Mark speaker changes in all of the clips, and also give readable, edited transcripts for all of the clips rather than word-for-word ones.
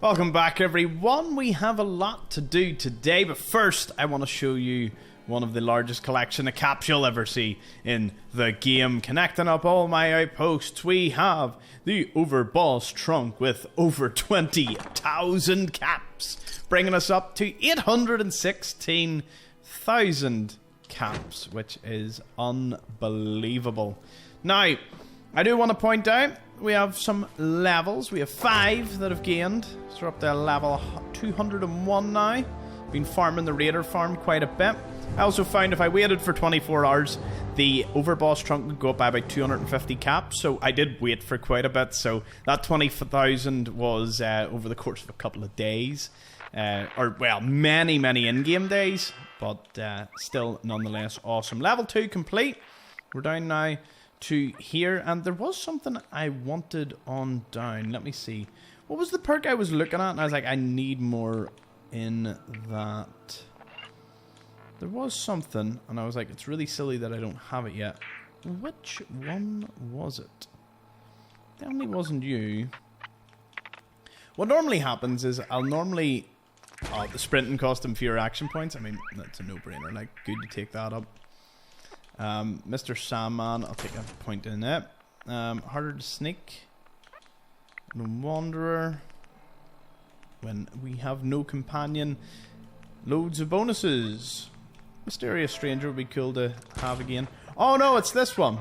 Speaker 1: Welcome back, everyone. We have a lot to do today, but first I want to show you one of the largest collection of caps you'll ever see in the game. Connecting up all my outposts, we have the Overboss trunk with over 20,000 caps, bringing us up to 816,000 caps, which is unbelievable. Now, I do want to point out we have some levels. We have 5 that have gained, so we're up to level 201 now. Been farming the Raider farm quite a bit. I also found if I waited for 24 hours, the Overboss trunk would go up by about 250 caps, so I did wait for quite a bit. So that 20,000 was over the course of a couple of days, or well, many in-game days, but still nonetheless awesome. Level 2 complete. We're down now to here, and there was something I wanted on down. Let me see. What was the perk I was looking at? And I was like, I need more in that. There was something, and I was like, it's really silly that I don't have it yet. Which one was it? Definitely wasn't you. What normally happens is I'll normally... Oh, the sprinting cost them fewer action points. I mean, that's a no-brainer. Like, good to take that up. Mr. Sandman, I'll take a point in it. Harder to sneak. No Wanderer. When we have no companion. Loads of bonuses. Mysterious Stranger would be cool to have again. Oh no, it's this one.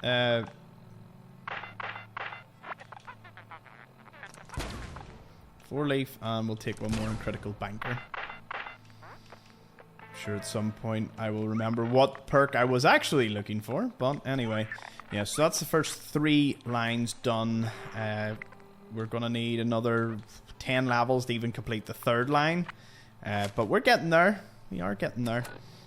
Speaker 1: 4-leaf, and we'll take one more in Critical Banker. Sure at some point I will remember what perk I was actually looking for, but anyway, yeah, so that's the first 3 lines done. We're gonna need another 10 levels to even complete the 3rd line, but we're getting there. We are getting there.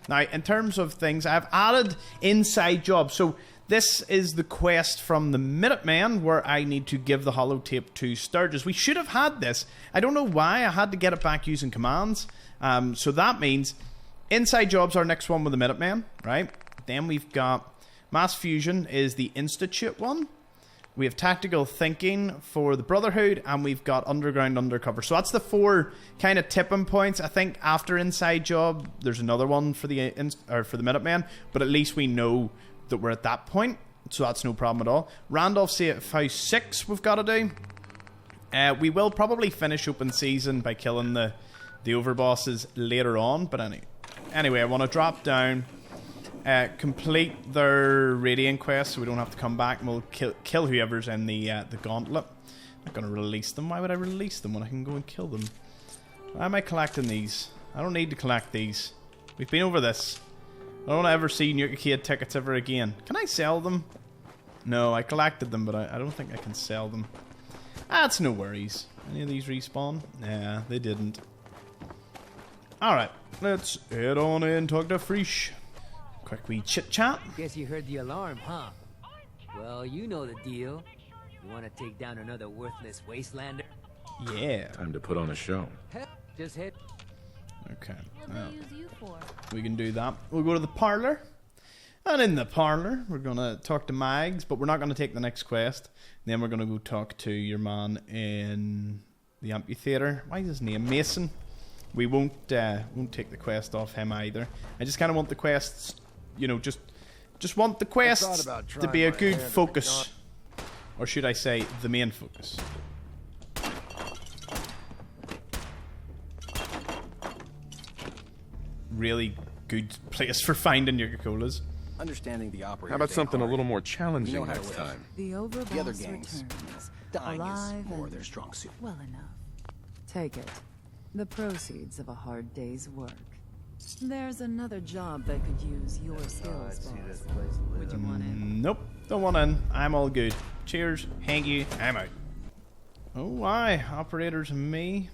Speaker 1: Now, in terms of things, I've added inside jobs. So this is the quest from the Minutemen, where I need to give the holotape to Sturgis. We should have had this. I don't know why I had to get it back using commands. So that means inside jobs are next one with the Minutemen, right? Then we've got Mass Fusion is the Institute one. We have Tactical Thinking for the Brotherhood, and we've got Underground Undercover. So that's the 4 kind of tipping points. I think after inside job, there's another one for the Minutemen, but at least we know that we're at that point, so that's no problem at all. Randolph Safe House 6 we've got to do. We will probably finish open season by killing the overbosses later on, but anyway, I want to drop down, complete their Radiant quest so we don't have to come back, and we'll kill whoever's in the gauntlet. I'm not going to release them. Why would I release them when I can go and kill them? Why am I collecting these? I don't need to collect these. We've been over this. I don't want to ever see Nuka-World tickets ever again. Can I sell them? No, I collected them, but I don't think I can sell them. That's no worries. Any of these respawn? Yeah, they didn't. Alright, let's head on in, talk to Fresh. Quick wee chit-chat.
Speaker 2: Guess you heard the alarm, huh? Well, you know the deal. You want to take down another worthless wastelander?
Speaker 1: Yeah.
Speaker 3: Time to put on a show.
Speaker 2: Just hit.
Speaker 1: Okay.
Speaker 4: What will they use you for?
Speaker 1: We can do that. We'll go to the parlor. And in the parlor, we're going to talk to Mags, but we're not going to take the next quest. Then we're going to go talk to your man in the amphitheater. Why is his name? Mason. We won't take the quest off him either. I just kind of want the quests, you know, just want the quests to be a good focus. Or should I say, the main focus. Really good place for finding Nuka-Colas.
Speaker 5: Understanding the operator.
Speaker 3: How about something a little more challenging next time?
Speaker 6: The Overboss
Speaker 5: The other gangs.
Speaker 6: returns.
Speaker 5: Dying
Speaker 6: Alive
Speaker 5: is more
Speaker 6: and
Speaker 5: their strong suit.
Speaker 6: well enough. Take it. The proceeds of a hard day's work. There's another job that could use your skills, boss. Would you want in?
Speaker 1: Nope, don't want in. I'm all good. Cheers, thank you, I'm out. Oh, why? Operators and me.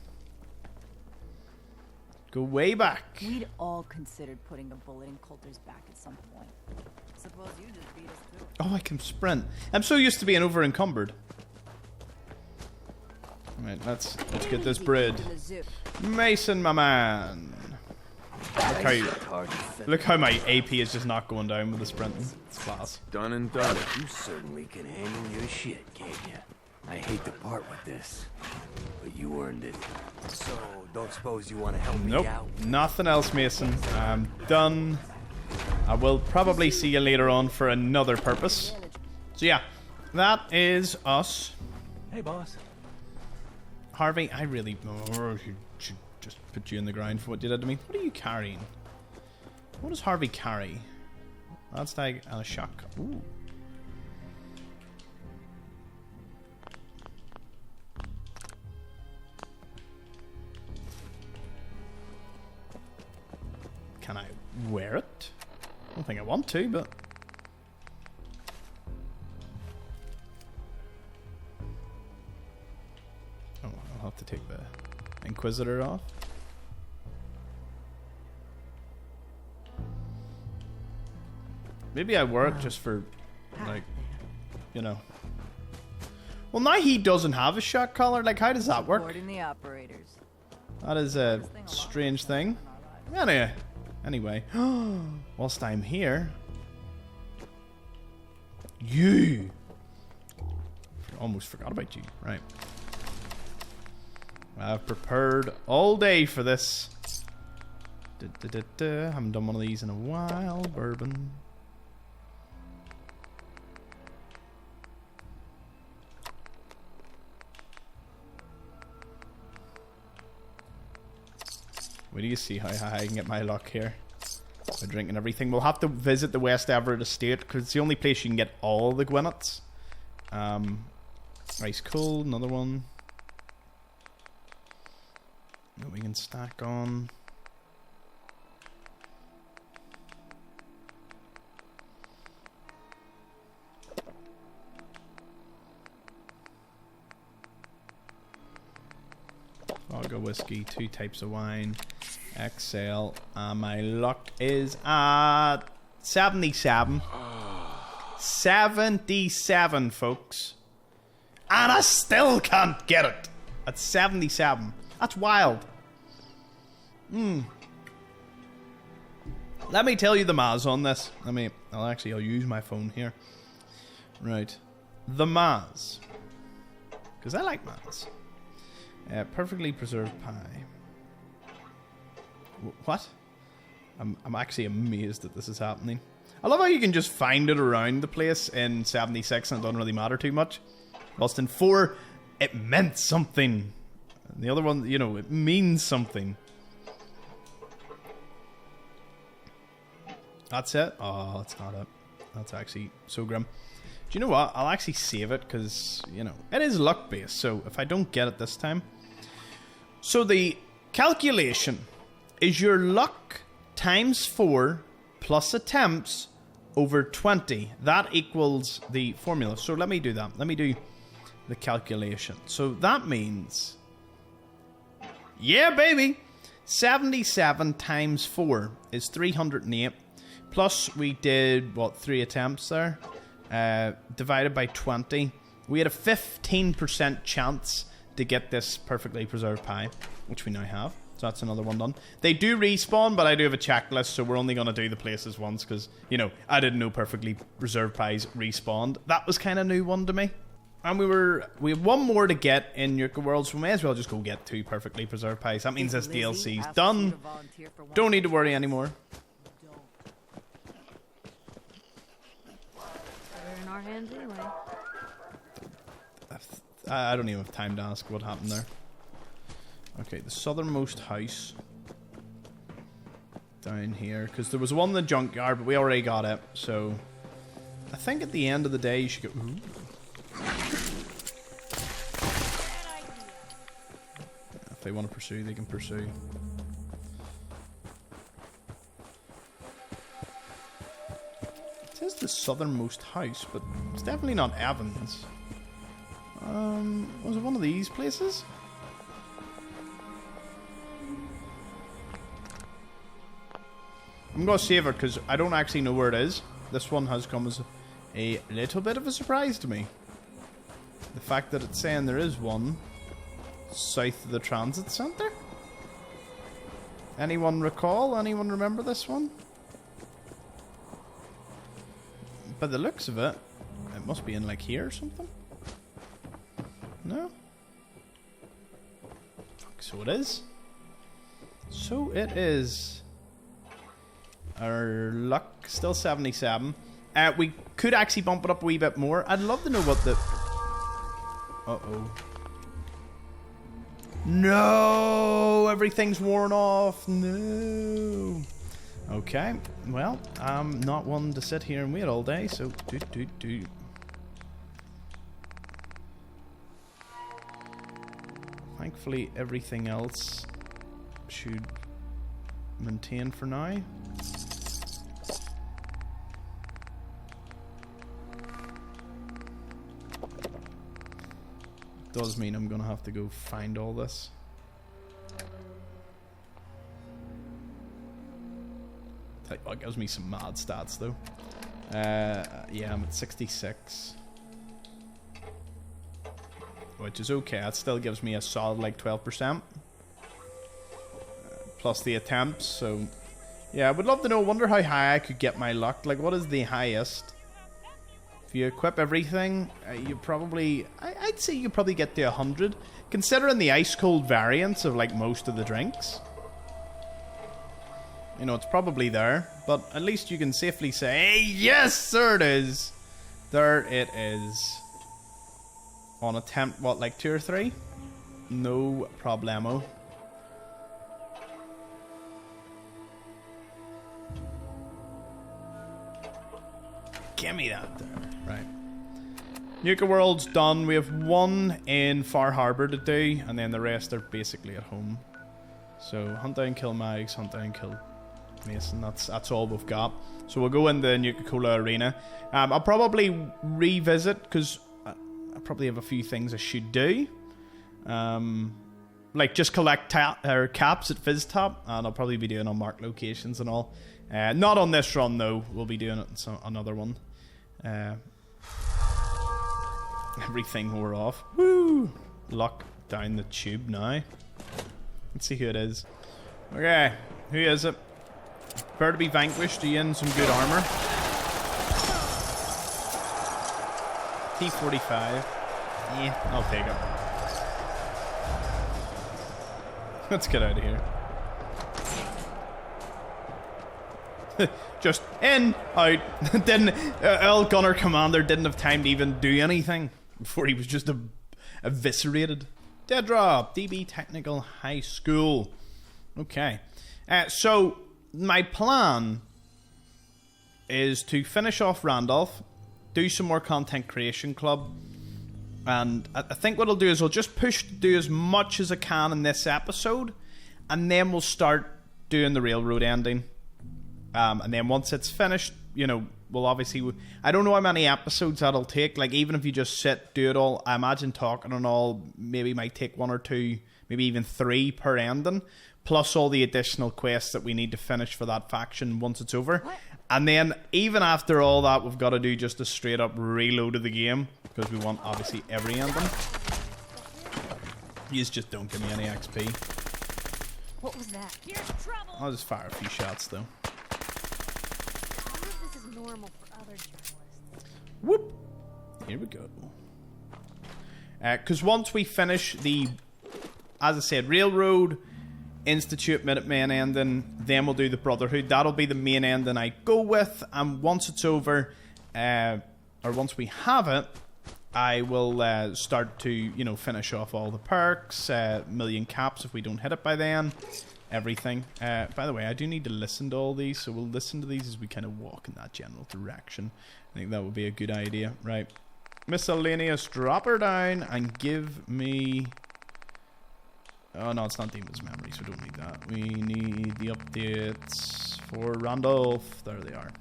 Speaker 1: Go way back.
Speaker 4: We'd all considered putting a bullet in Coulter's back at some point. Suppose you just beat us too.
Speaker 1: Oh, I can sprint. I'm so used to being over encumbered. Alright, let's get this bread. Mason, my man. Look how my AP is just not going down with the sprinting. It's class.
Speaker 3: Done and done.
Speaker 7: You certainly can handle your shit, can't you? I hate to part with this, but you
Speaker 2: You earned it. So, don't suppose you want to help
Speaker 1: Nope,
Speaker 2: me out?
Speaker 1: nothing else, Mason. I'm done. I will probably see you later on for another purpose. So yeah, that is us.
Speaker 5: Hey, boss.
Speaker 1: Harvey, I really should just put you in the ground for what you did to me. What are you carrying? What does Harvey carry? That's like a shock. Ooh. Can I wear it? I don't think I want to, but... Oh, I'll have to take the Inquisitor off. Maybe I wear it just for, like, you know. Well, now he doesn't have a shock collar. Like, how does that work?
Speaker 4: Supporting the operators.
Speaker 1: That is a strange thing. Anyway, whilst I'm here, you almost forgot about you. Right, I've prepared all day for this. Haven't done one of these in a while. Bourbon. Where do you see how high I can get my luck here? By drinking everything. We'll have to visit the West Everett estate because it's the only place you can get all the Gwinnets. Ice cold, another one. That we can stack on. Vodka whiskey, 2 types of wine. XL. My luck is at 77. 77, folks. And I still can't get it. At 77. That's wild. Let me tell you the Maz on this. I'll use my phone here. Right. The Maz. Because I like Maz. Perfectly preserved pie. What? I'm actually amazed that this is happening. I love how you can just find it around the place in 76 and it doesn't really matter too much. Whilst in 4, it meant something. And the other one, you know, it means something. That's it? Oh, that's not it. That's actually so grim. Do you know what? I'll actually save it because, you know, it is luck based. So if I don't get it this time. So the calculation is your luck times 4 plus attempts over 20. That equals the formula. So let me do that. Let me do the calculation. So that means... yeah, baby! 77 times 4 is 308. Plus we did, what, 3 attempts there? Divided by 20. We had a 15% chance to get this perfectly preserved pie, which we now have. So that's another one done. They do respawn, but I do have a checklist, so we're only going to do the places once because, you know, I didn't know perfectly preserved pies respawned. That was kind of a new one to me. And we have one more to get in Nuka-World, so we may as well just go get 2 perfectly preserved pies. That means this DLC's done. Don't need to worry anymore.
Speaker 7: They're in our hands anyway.
Speaker 1: I don't even have time to ask what happened there. Okay, the southernmost house. Down here. Because there was one in the junkyard, but we already got it. So, I think at the end of the day you should go... Ooh. If they want to pursue, they can pursue. It says the southernmost house, but it's definitely not Evans. Was it one of these places? I'm going to save it because I don't actually know where it is. This one has come as a little bit of a surprise to me. The fact that it's saying there is one south of the transit centre. Anyone recall? Anyone remember this one? By the looks of it, it must be in like here or something. No? So it is. So it is. Our luck still 77. We could actually bump it up a wee bit more. I'd love to know what the... Uh-oh. No! Everything's worn off. No. Okay. Well, I'm not one to sit here and wait all day, so do. Thankfully, everything else should maintain for now. Does mean I'm gonna have to go find all this. That gives me some mad stats though. Yeah, I'm at 66. Which is okay, that still gives me a solid like 12%. Plus the attempts, so... Yeah, I would love to know, wonder how high I could get my luck. Like, what is the highest? If you equip everything, you probably... I'd say you probably get to 100. Considering the ice-cold variants of, like, most of the drinks. You know, it's probably there. But at least you can safely say, hey, yes, there it is. There it is. On attempt, what, like 2 or 3? No problemo. Gimme that there. Right. Nuka-World's done. We have one in Far Harbour to do, and then the rest are basically at home. So, hunt down, kill Mags, hunt down, kill Mason. That's all we've got. So we'll go in the Nuka-Cola arena. I'll probably revisit, because I probably have a few things I should do. Like just collect caps at Fizztop, and I'll probably be doing Unmarked Locations and all. Not on this run though. We'll be doing it on another one. Everything wore off. Woo! Lock down the tube now. Let's see who it is. Okay, who is it? Prepare to be vanquished. Are you in some good armor? T45. Yeah, I'll take it. Let's get out of here. Just in, out. Didn't L Gunner Commander didn't have time to even do anything before he was just eviscerated. Dead drop. DB Technical High School. Okay. So my plan is to finish off Randolph, do some more content creation club, and I think what I'll do is I'll just push to do as much as I can in this episode, and then we'll start doing the railroad ending. And then once it's finished, you know, we'll obviously... I don't know how many episodes that'll take. Like, even if you just sit, do it all, I imagine talking and all maybe might take 1 or 2, maybe even 3 per ending. Plus all the additional quests that we need to finish for that faction once it's over. What? And then, even after all that, we've got to do just a straight-up reload of the game. Because we want, obviously, every ending. You just don't give me any XP.
Speaker 4: What was that? Here's trouble.
Speaker 1: I'll just fire a few shots, though.
Speaker 4: Normal for other journalists.
Speaker 1: Whoop! Here we go. Because once we finish the, as I said, Railroad, Institute, Minutemen ending, then we'll do the Brotherhood. That'll be the main ending I go with. And once it's over, or once we have it, I will start to, you know, finish off all the perks, million caps if we don't hit it by then. Everything. By the way, I do need to listen to all these, so we'll listen to these as we kind of walk in that general direction. I think that would be a good idea. Right. Miscellaneous, drop her down and give me... Oh, no, it's not Demon's Memory, so we don't need that. We need the updates for Randolph. There they are.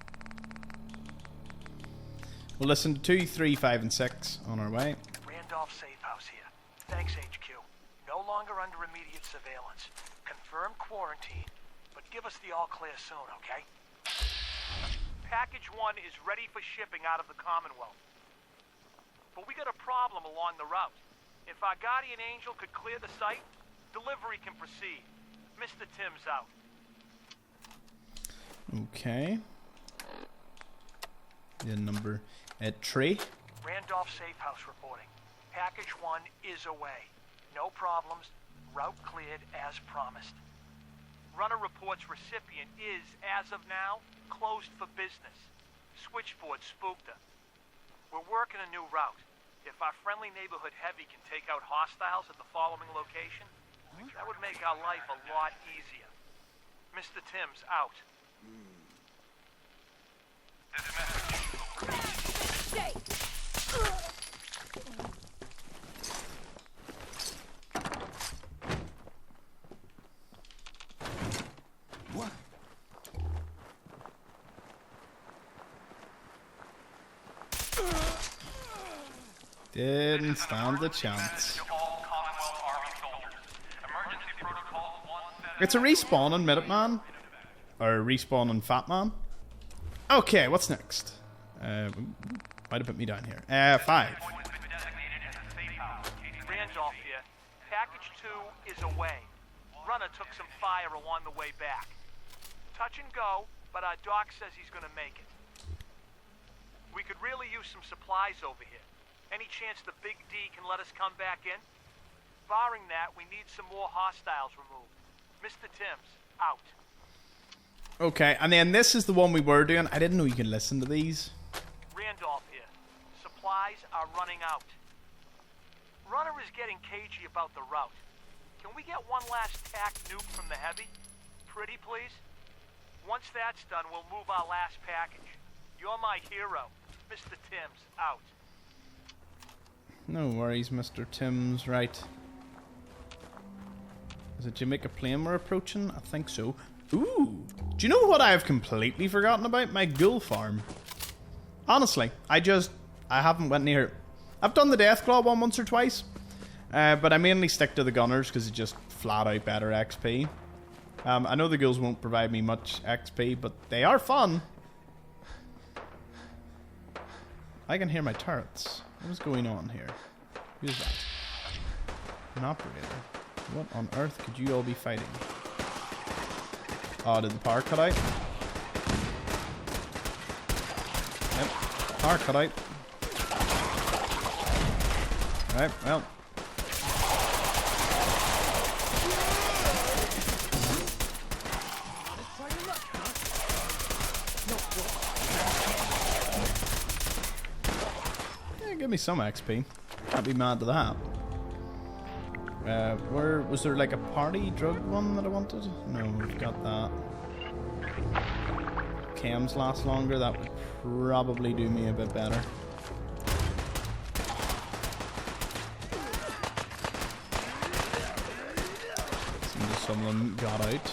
Speaker 1: We'll listen to 2, 3, 5, and 6 on our way.
Speaker 5: Randolph Safe House here. Thanks, HQ. No longer under immediate surveillance. Confirm quarantine, but give us the all clear soon, okay? Package 1 is ready for shipping out of the Commonwealth. But we got a problem along the route. If our guardian angel could clear the site, delivery can proceed. Mr. Tim's out.
Speaker 1: Okay. The number at 3.
Speaker 5: Randolph Safe House reporting. Package 1 is away. No problems, Route cleared as promised. Runner reports recipient is, as of now, closed for business. Switchboard spooked her. We're working a new route. If our friendly neighborhood heavy can take out hostiles at the following location, that would make our life a lot easier. Mr. Timms, out.
Speaker 7: What?
Speaker 1: Didn't stand a chance. It's a respawn on Minuteman. Or respawn on Fat Man. Okay, what's next? Might have put me down here. 5.
Speaker 5: Randolph here. Package 2 is away. Runner took some fire along the way back. Touch and go, but our doc says he's gonna make it. We could really use some supplies over here. Any chance the Big D can let us come back in? Barring that, we need some more hostiles removed. Mr. Timms, out.
Speaker 1: Okay, and then this is the one we were doing. I didn't know you could listen to these.
Speaker 5: Randolph here. Supplies are running out. Runner is getting cagey about the route. Can we get one last tack nuke from the heavy? Pretty please? Once that's done, we'll move our last package. You're my hero. Mr. Timms, out.
Speaker 1: No worries, Mr. Timms. Right. Is it Jamaica Plain we're approaching? I think so. Ooh. Do you know what I have completely forgotten about? My ghoul farm. Honestly, I haven't went near it. I've done the Deathclaw one once or twice. But I mainly stick to the gunners because it's just flat out better XP. I know the ghouls won't provide me much XP, but they are fun. I can hear my turrets. What is going on here? Who's that? An operator. What on earth could you all be fighting? Oh, did the power cut out? Yep, power cut out. Right, well. Yeah, give me some XP. Can't be mad to that. Where was there like a party drug one that I wanted? No, we've got that. Chems last longer. That would probably do me a bit better. Seems some of them got out.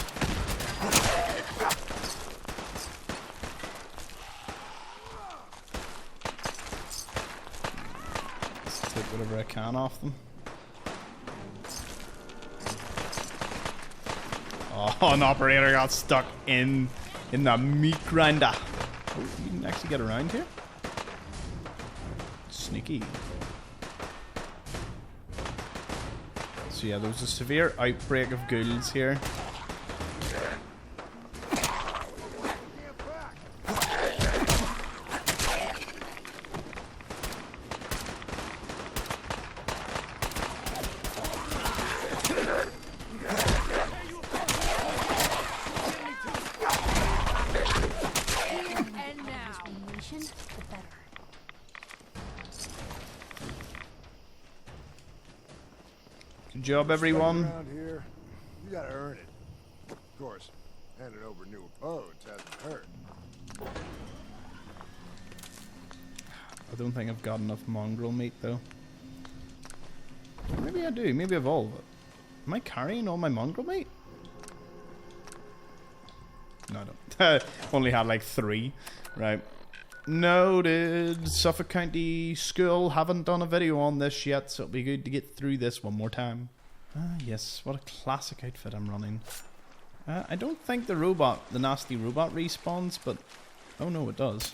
Speaker 1: Let's take whatever I can off them. Oh, an operator got stuck in the meat grinder. Oh, you can actually get around here? Sneaky. So yeah, there was a severe outbreak of ghouls here. Good job, everyone.
Speaker 7: Around here, you gotta earn it. Of course, handing over new opponents hasn't hurt.
Speaker 1: I don't think I've got enough mongrel meat though. Maybe I do. Maybe I've all of it. Am I carrying all my mongrel meat? No, I don't. Only had like 3. Right. Noted. Suffolk County School. Haven't done a video on this yet, so it'll be good to get through this one more time. Ah, yes. What a classic outfit I'm running. I don't think the nasty robot respawns, but... Oh no, it does.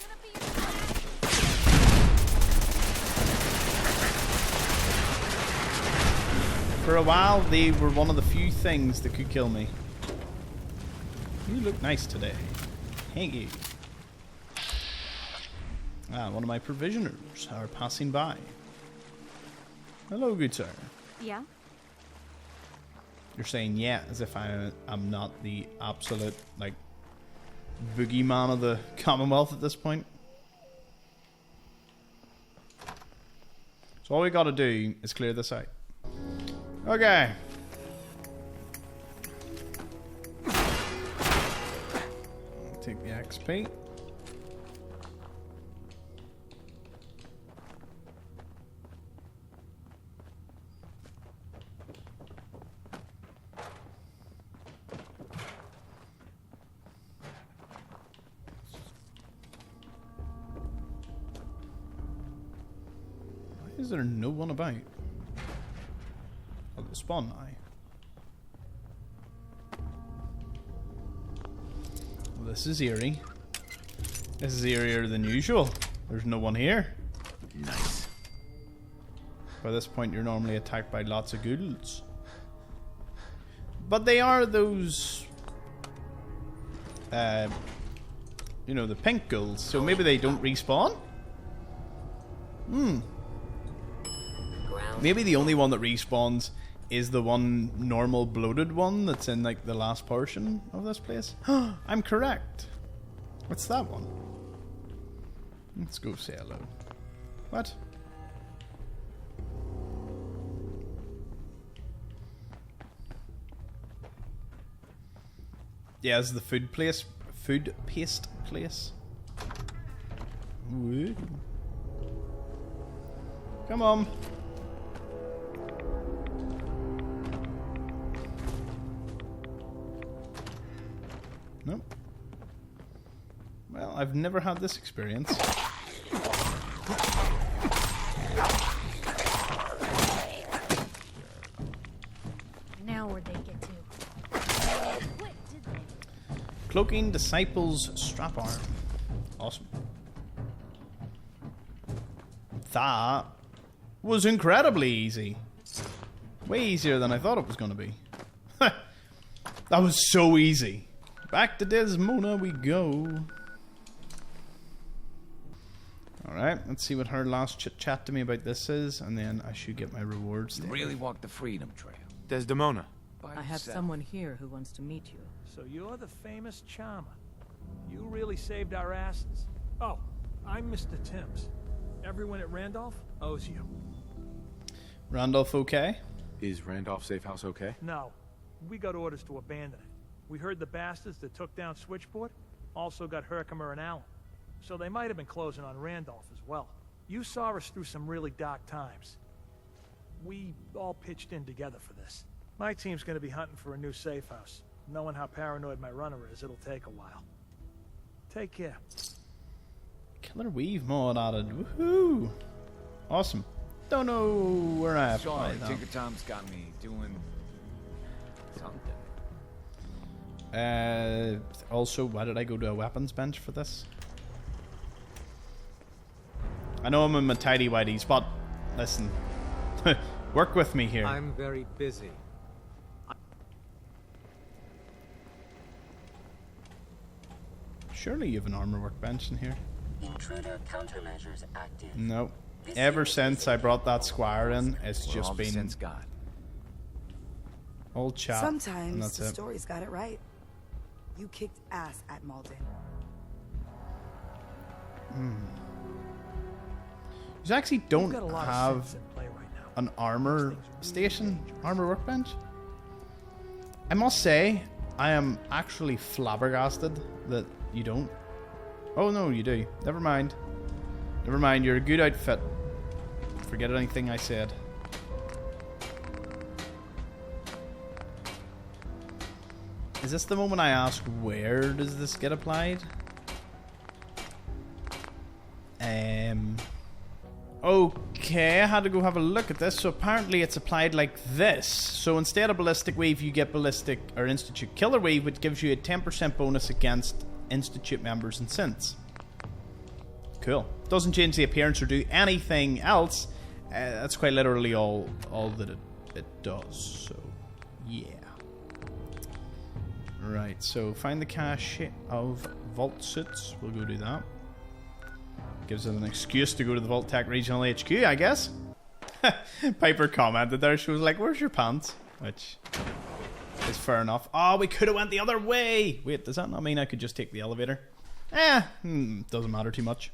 Speaker 1: For a while, they were one of the few things that could kill me. You look nice today. Thank you. Ah, one of my provisioners are passing by. Hello, good sir.
Speaker 8: Yeah?
Speaker 1: You're saying yeah, as if I'm not the absolute, like, boogeyman of the Commonwealth at this point. So all we gotta do is clear this out. Okay. Take the XP. Why is there no one about? Oh, the spawn now. Well, this is eerie. This is eerier than usual. There's no one here.
Speaker 3: Nice.
Speaker 1: By this point, you're normally attacked by lots of ghouls. But they are those... you know, the pink ghouls. So maybe they don't respawn? Maybe the only one that respawns is the one normal bloated one that's in like the last portion of this place. I'm correct. What's that one? Let's go say hello. What? Yeah, this is the food place. Food paste place. Ooh. Come on. Nope. Well, I've never had this experience.
Speaker 8: Now where'd they get to? What did they?
Speaker 1: Cloaking Disciples Strap Arm. Awesome. That was incredibly easy. Way easier than I thought it was going to be. That was so easy. Back to Desmona we go. Alright, let's see what her last chit-chat to me about this is, and then I should get my rewards there.
Speaker 9: Really walked the Freedom Trail.
Speaker 3: Desdemona.
Speaker 9: By
Speaker 6: I have
Speaker 9: yourself.
Speaker 6: someone here who wants to meet you.
Speaker 5: So you're the famous charmer. You really saved our asses. Oh, I'm Mr. Timms. Everyone at Randolph owes you.
Speaker 1: Randolph okay?
Speaker 3: Is Randolph Safe House okay?
Speaker 5: No, we got orders to abandon it. We heard the bastards that took down Switchboard also got Herkimer and Allen. So they might have been closing on Randolph as well. You saw us through some really dark times. We all pitched in together for this. My team's gonna be hunting for a new safe house. Knowing how paranoid my runner is, it'll take a while. Take care.
Speaker 1: Killer Weave mod added. Woohoo! Awesome. Don't know where I
Speaker 9: Sorry,
Speaker 1: applied that.
Speaker 9: Tinker Tom's got me doing something.
Speaker 1: Also, why did I go to a weapons bench for this? I know I'm in my tidy whities, but listen, work with me here.
Speaker 2: I'm very busy.
Speaker 1: Surely you have an armor workbench in here.
Speaker 10: Intruder countermeasures active.
Speaker 1: No. Ever since I brought that squire in, it's
Speaker 9: Well,
Speaker 1: just
Speaker 9: all the
Speaker 1: been
Speaker 9: sense God.
Speaker 1: all chat. and
Speaker 11: Sometimes
Speaker 1: that's
Speaker 11: the
Speaker 1: it.
Speaker 11: story's got it right. You kicked ass at Malden.
Speaker 1: You actually don't
Speaker 5: You've got a lot of
Speaker 1: have
Speaker 5: sense in play right now.
Speaker 1: an armor
Speaker 5: Things really
Speaker 1: station,
Speaker 5: change.
Speaker 1: armor workbench. I must say, I am actually flabbergasted that you don't. Oh no, you do. Never mind. Never mind, you're a good outfit. Forget anything I said. Is this the moment I ask, where does this get applied? Okay, I had to go have a look at this. So apparently it's applied like this. So instead of Ballistic Weave, you get Ballistic or Institute Killer Weave, which gives you a 10% bonus against Institute members and synths. Cool. Doesn't change the appearance or do anything else. That's quite literally all that it does. So, yeah. Right, so find the cache of vault suits. We'll go do that. Gives us an excuse to go to the Vault Tech Regional HQ, I guess. Piper commented there. She was like, "Where's your pants?" Which is fair enough. Oh, we could have went the other way. Wait, does that not mean I could just take the elevator? Doesn't matter too much.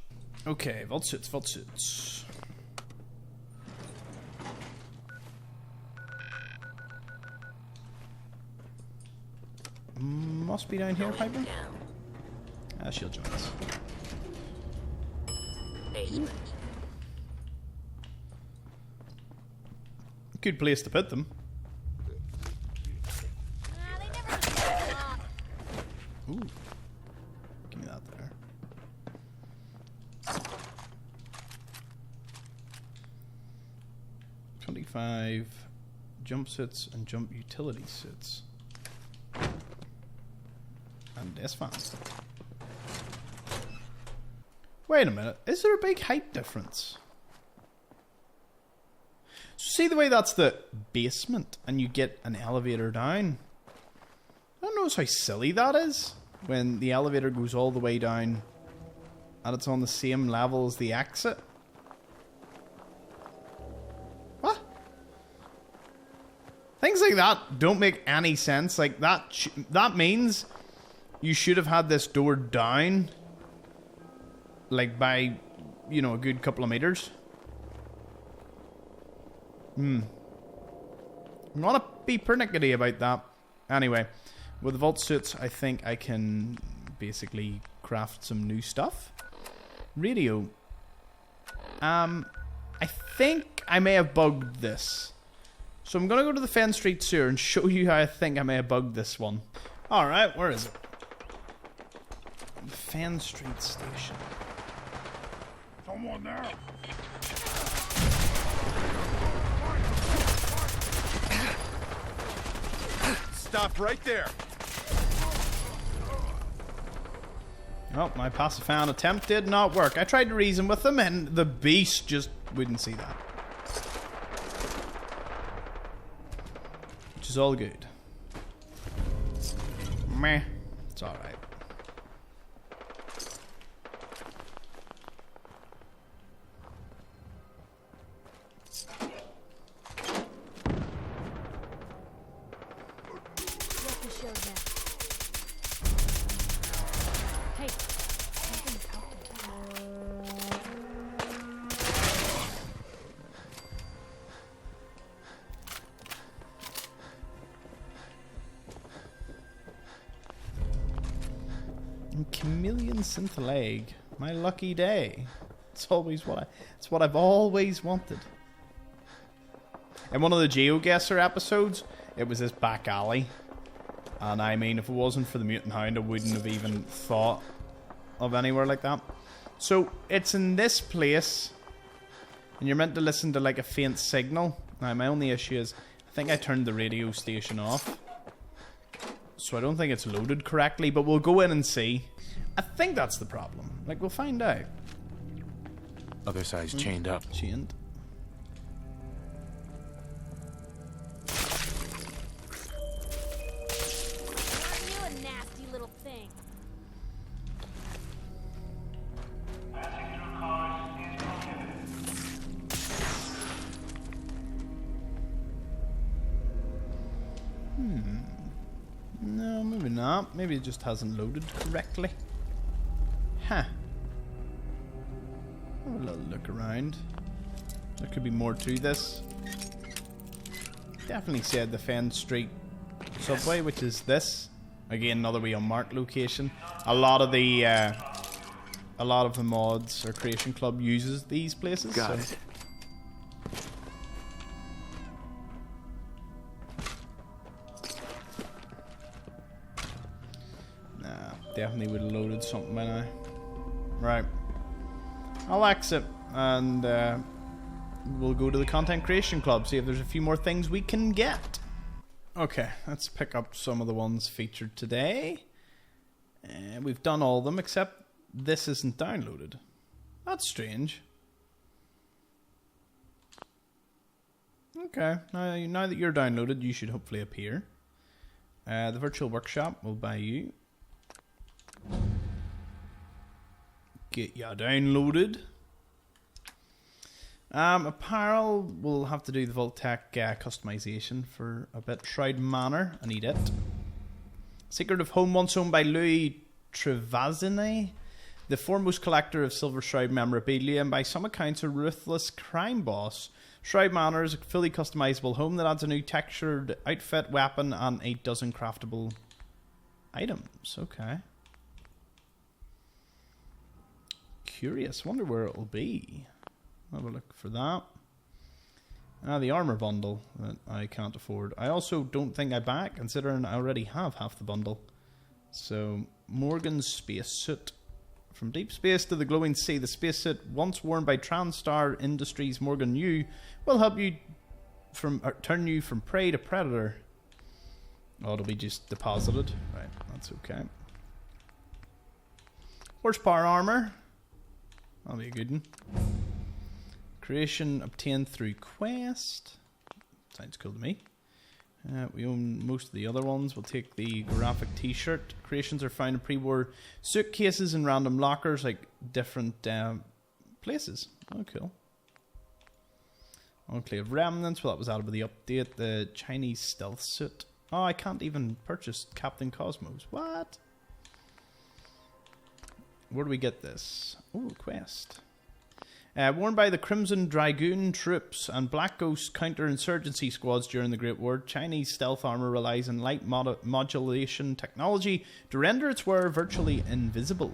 Speaker 1: Okay, vault suits. Must be down here, Piper. She'll join us. Good place to put them. Ooh. Give me that there. $25 jump suits and jump utility suits. And this fan. Wait a minute. Is there a big height difference? So see the way that's the basement and you get an elevator down? I don't know how silly that is. When the elevator goes all the way down and it's on the same level as the exit. What? Things like that don't make any sense. Like that means you should have had this door down like by, you know, a good couple of meters. I'm gonna be pernickety about that. Anyway, with the vault suits, I think I can basically craft some new stuff. Radio. I think I may have bugged this. So I'm gonna go to the Fen Street sewer and show you how I think I may have bugged this one. Alright, where is it? Fen Street Station.
Speaker 7: Someone there.
Speaker 3: Stop right there.
Speaker 1: Oh, my pacifying attempt did not work. I tried to reason with them and the beast just wouldn't see that. Which is all good. Meh. It's alright. Chameleon synth leg. My lucky day. It's always it's what I've always wanted. In one of the GeoGuessr episodes, it was this back alley. And I mean, if it wasn't for the mutant hound, I wouldn't have even thought of anywhere like that. So, it's in this place. And you're meant to listen to like a faint signal. Now, my only issue is, I think I turned the radio station off. So I don't think it's loaded correctly, but we'll go in and see. I think that's the problem. Like, we'll find out.
Speaker 3: Other side's chained up.
Speaker 1: Chained.
Speaker 8: Aren't you a nasty little thing?
Speaker 1: No, maybe not. Maybe it just hasn't loaded correctly. Huh. Have a little look around. There could be more to this. Definitely said the Fen Street subway, which is this. Again, another wee unmarked location. A lot of the mods or Creation Club uses these places.
Speaker 3: Got it.
Speaker 1: Definitely would have loaded something by now. Right. I'll exit and we'll go to the Content Creation Club, see if there's a few more things we can get. Okay, let's pick up some of the ones featured today. We've done all of them except this isn't downloaded. That's strange. Okay, now that you're downloaded, you should hopefully appear. The Virtual Workshop will buy you. Get ya downloaded. Apparel, we'll have to do the Voltec customization for a bit. Shroud Manor, I need it. Secret of Home, once owned by Louis Trevazine, the foremost collector of Silver Shroud memorabilia, and by some accounts a ruthless crime boss. Shroud Manor is a fully customizable home that adds a new textured outfit, weapon, and 8 dozen craftable items. Okay. Curious. Wonder where it'll be. Have a look for that. The armor bundle that I can't afford. I also don't think I buy it, considering I already have half the bundle. So, Morgan's spacesuit. From deep space to the glowing sea, the spacesuit, once worn by TranStar Industries Morgan New, will help you turn you from prey to predator. Oh, it'll be just deposited. Right, that's okay. Horsepower armor. That'll be a good one. Creation obtained through quest. Sounds cool to me. We own most of the other ones. We'll take the graphic t-shirt. Creations are found in pre-war suitcases and random lockers, like different places. Oh, cool. Enclave Remnants. Well, that was added with the update. The Chinese stealth suit. Oh, I can't even purchase Captain Cosmos. What? Where do we get this? Oh, quest. Worn by the Crimson Dragoon troops and Black Ghost counterinsurgency squads during the Great War, Chinese stealth armor relies on light modulation technology to render its wearer virtually invisible.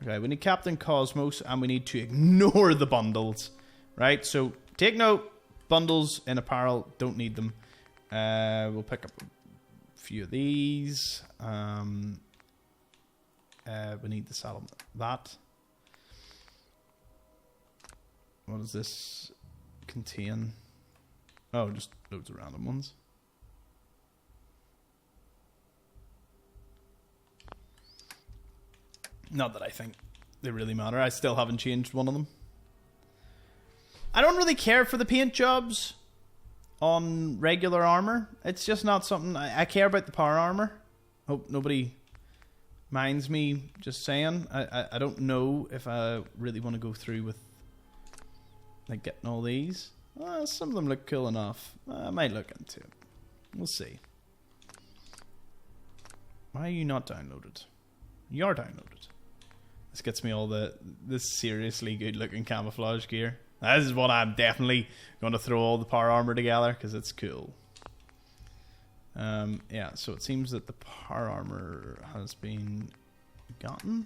Speaker 1: Okay, we need Captain Cosmos, and we need to ignore the bundles. Right, so take note, bundles in apparel, don't need them. We'll pick up a few of these. We need the saddle. That. What does this contain? Oh, just loads of random ones. Not that I think they really matter. I still haven't changed one of them. I don't really care for the paint jobs on regular armor. It's just not something... I care about the power armor. Hope nobody minds me just saying. I don't know if I really want to go through with like getting all these. Some of them look cool enough. I might look into it. We'll see. Why are you not downloaded? You are downloaded. This gets me all this seriously good looking camouflage gear. This is what I'm definitely going to throw all the power armor together because it's cool. Yeah, so it seems that the power armor has been gotten.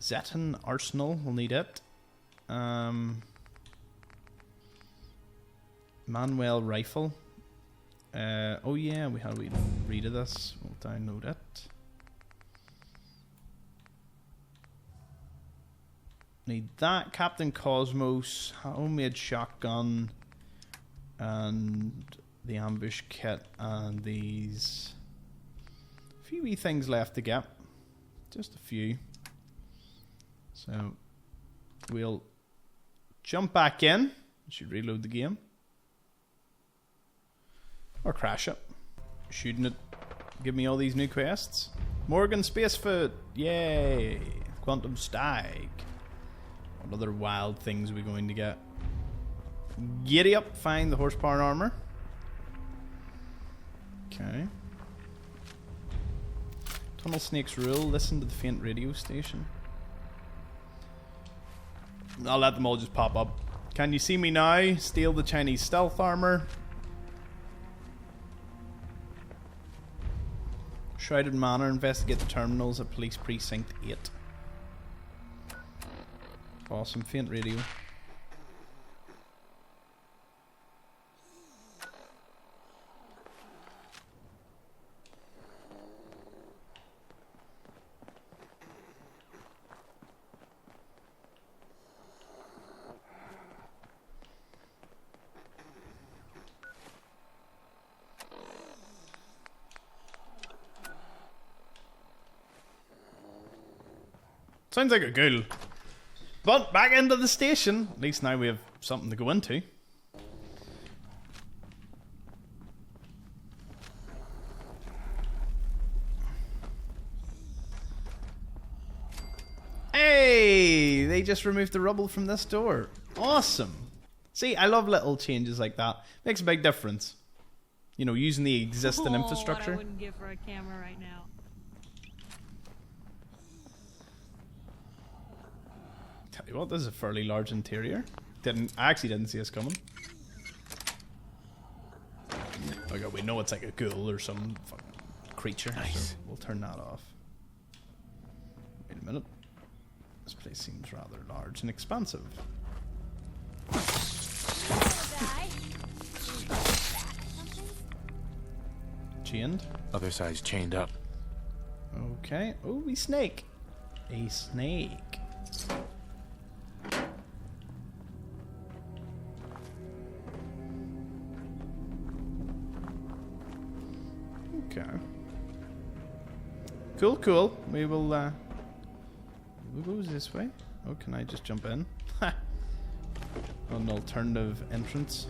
Speaker 1: Zeton Arsenal, we'll need it. Manuel rifle. Oh yeah, we read of this. We'll download it. Need that. Captain Cosmos, homemade shotgun, and the ambush kit, and these few wee things left to get. Just a few. So we'll jump back in. Should reload the game. Or crash it. Shouldn't it give me all these new quests? Morgan Spacefoot! Yay! Quantum Stag. What other wild things are we going to get? Giddy up, find the horsepower armor. Okay. Tunnel Snake's Rule, listen to the faint radio station. I'll let them all just pop up. Can you see me now? Steal the Chinese stealth armor. Shroud Manor, investigate the terminals at Police Precinct 8. Awesome, faint radio. Sounds like a ghoul. But back into the station. At least now we have something to go into. Hey! they just removed the rubble from this door. Awesome. See, I love little changes like that. Makes a big difference. You know, using the existing infrastructure.
Speaker 8: What I wouldn't give for a camera right now.
Speaker 1: Tell you what, this is a fairly large interior. I actually didn't see us coming. Okay, we know it's like a ghoul or some fucking creature.
Speaker 3: Nice.
Speaker 1: So we'll turn that off. Wait a minute. This place seems rather large and expansive. Chained.
Speaker 3: Other side's chained up.
Speaker 1: Okay. Oh, a snake. A snake. Okay. Cool, cool. We will, we'll go this way. Oh, can I just jump in? An alternative entrance.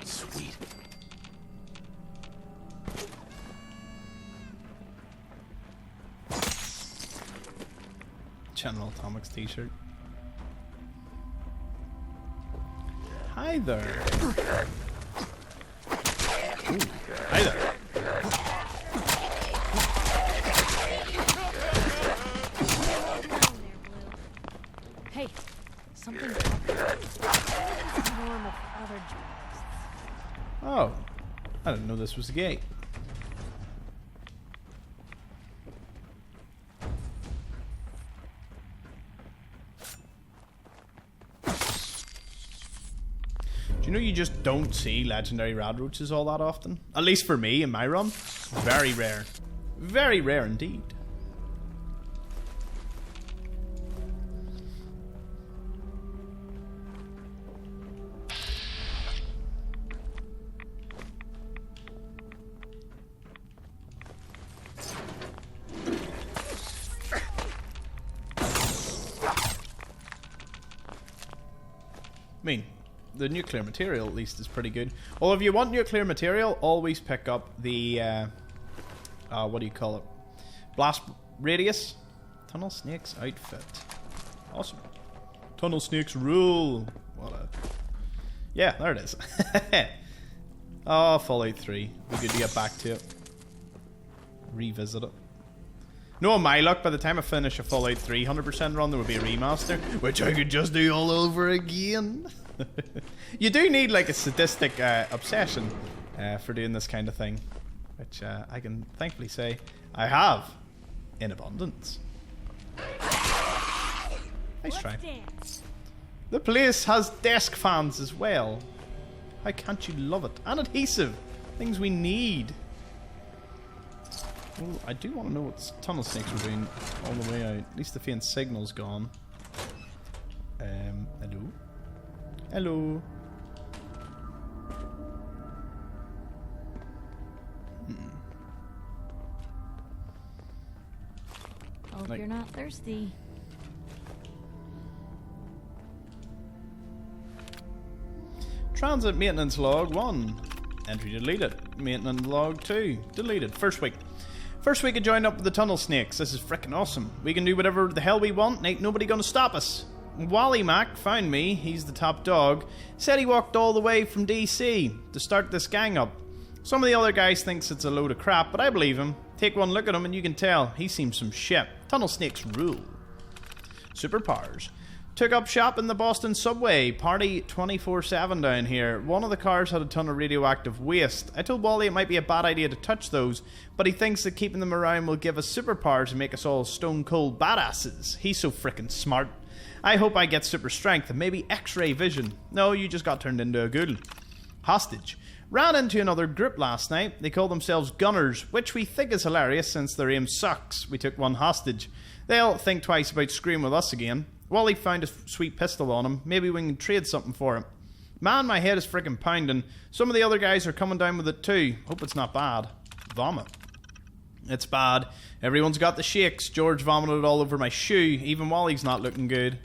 Speaker 3: Sweet.
Speaker 1: General Atomics t-shirt. Hi there. Ooh, hi there.
Speaker 8: Hey, something's happening. It's normal for other journalists.
Speaker 1: Oh, I didn't know this was the gate. Do you know you just don't see legendary rad roaches all that often? At least for me in my run. Very rare. Very rare indeed. I mean, the nuclear material at least is pretty good. Well, if you want nuclear material, always pick up the what do you call it? Blast radius. Tunnel Snake's outfit. Awesome. Tunnel Snake's rule. What a... Yeah, there it is. Oh, Fallout 3. Be good to get back to it. Revisit it. No, my luck, by the time I finish a Fallout 3 100% run, there will be a remaster, which I could just do all over again. You do need like a sadistic obsession for doing this kind of thing, which I can thankfully say I have in abundance. Nice try. The place has desk fans as well. How can't you love it? And adhesive. Things we need. Well, I do want to know what tunnel snakes were doing all the way out. At least the faint signal's gone. Hello? Hello?
Speaker 8: Hope
Speaker 1: Like-
Speaker 8: you're not thirsty.
Speaker 1: Transit maintenance log 1. Entry deleted. Maintenance log 2. Deleted. First week I joined up with the tunnel snakes. This is freaking awesome. We can do whatever the hell we want and ain't nobody gonna stop us. Wally Mac found me, he's the top dog, said he walked all the way from DC to start this gang up. Some of the other guys thinks it's a load of crap, but I believe him. Take one look at him and you can tell he seems some shit. Tunnel snakes rule. Superpowers. Took up shop in the Boston subway. Party 24/7 down here. One of the cars had a ton of radioactive waste. I told Wally it might be a bad idea to touch those, but he thinks that keeping them around will give us superpowers and make us all stone cold badasses. He's so frickin' smart. I hope I get super strength and maybe X-ray vision. No, you just got turned into a ghoul. Hostage. Ran into another group last night. They call themselves Gunners, which we think is hilarious since their aim sucks. We took one hostage. They'll think twice about screwing with us again. Wally found a sweet pistol on him. Maybe we can trade something for it. Man, my head is freaking pounding. Some of the other guys are coming down with it too. Hope it's not bad. Vomit. It's bad. Everyone's got the shakes. George vomited all over my shoe. Even Wally's not looking good.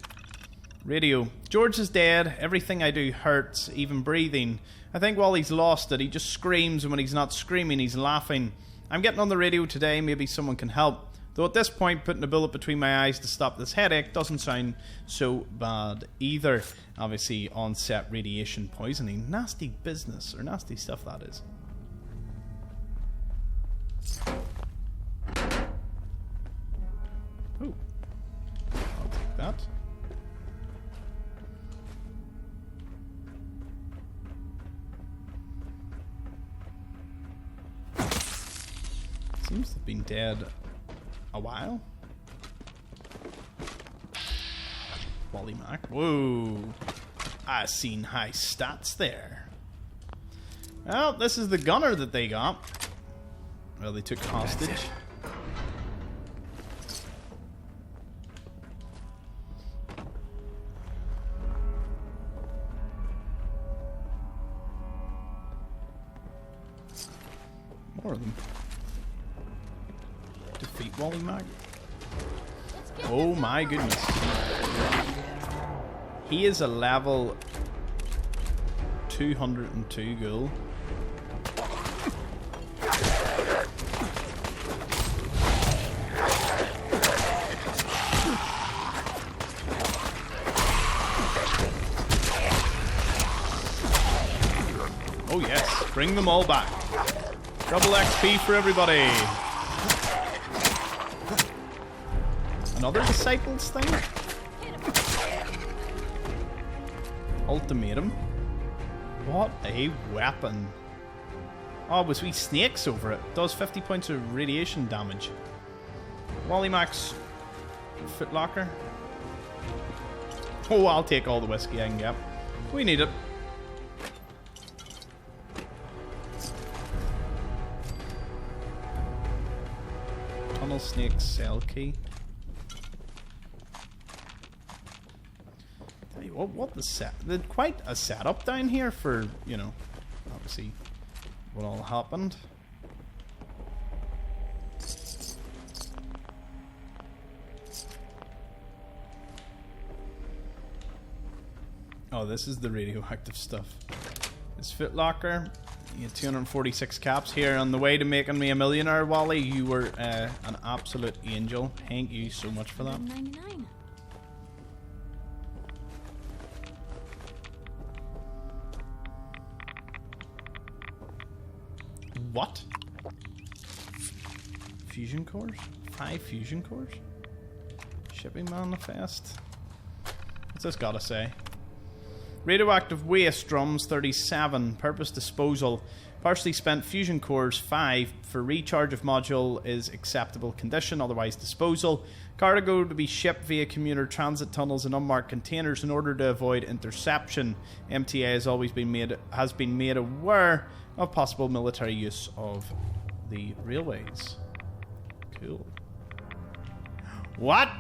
Speaker 1: Radio. George is dead. Everything I do hurts. Even breathing. I think Wally's lost it. He just screams, and when he's not screaming, he's laughing. I'm getting on the radio today, maybe someone can help. Though at this point, putting a bullet between my eyes to stop this headache doesn't sound so bad either. Obviously, on-set radiation poisoning. Nasty business, or nasty stuff that is. Ooh. I'll take that. Seems to have been dead a while. Wally Mac. Whoa. I seen high stats there. Well, this is the gunner that they got. Well, they took hostage. More of them. Defeat Wally Mag. Oh my goodness. He is a level 202 Ghoul. Oh yes, bring them all back. Double XP for everybody. Another Disciples thing? Ultimatum. What a weapon. Oh, with wee snakes over it. Does 50 points of radiation damage. Wally Mac's footlocker. Oh, I'll take all the whiskey I can get. We need it. Tunnel snake cell key. What the set? Quite a setup down here for, you know, obviously what all happened. Oh, this is the radioactive stuff. This footlocker. You had 246 caps here. On the way to making me a millionaire, Wally, you were an absolute angel. Thank you so much for that.
Speaker 8: 99.
Speaker 1: What? Fusion cores? 5 fusion cores? Shipping manifest? What's this gotta say? Radioactive waste drums 37. Purpose disposal. Partially spent fusion cores 5. For recharge of module is acceptable condition, otherwise disposal. Cargo to be shipped via commuter transit tunnels and unmarked containers in order to avoid interception. MTA has been made aware of possible military use of the railways. Cool. What?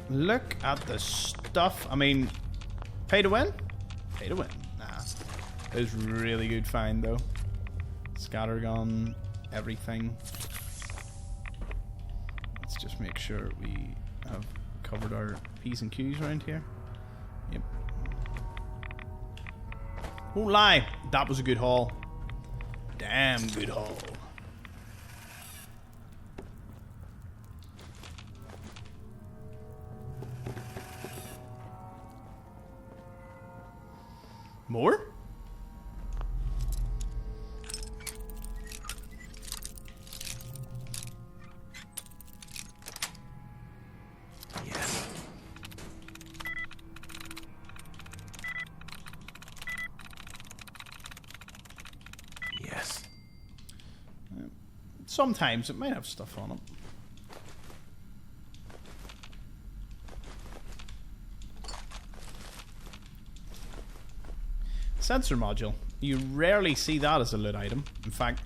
Speaker 1: Look at the stuff. I mean, pay to win? Pay to win. Nah. It was really good find though. Scattergun, everything. Let's just make sure we have covered our P's and Q's around here. Yep. Won't lie, that was a good haul. Damn good haul. More?
Speaker 3: Yes. Yes.
Speaker 1: Sometimes it might have stuff on it. Sensor module. You rarely see that as a loot item. In fact,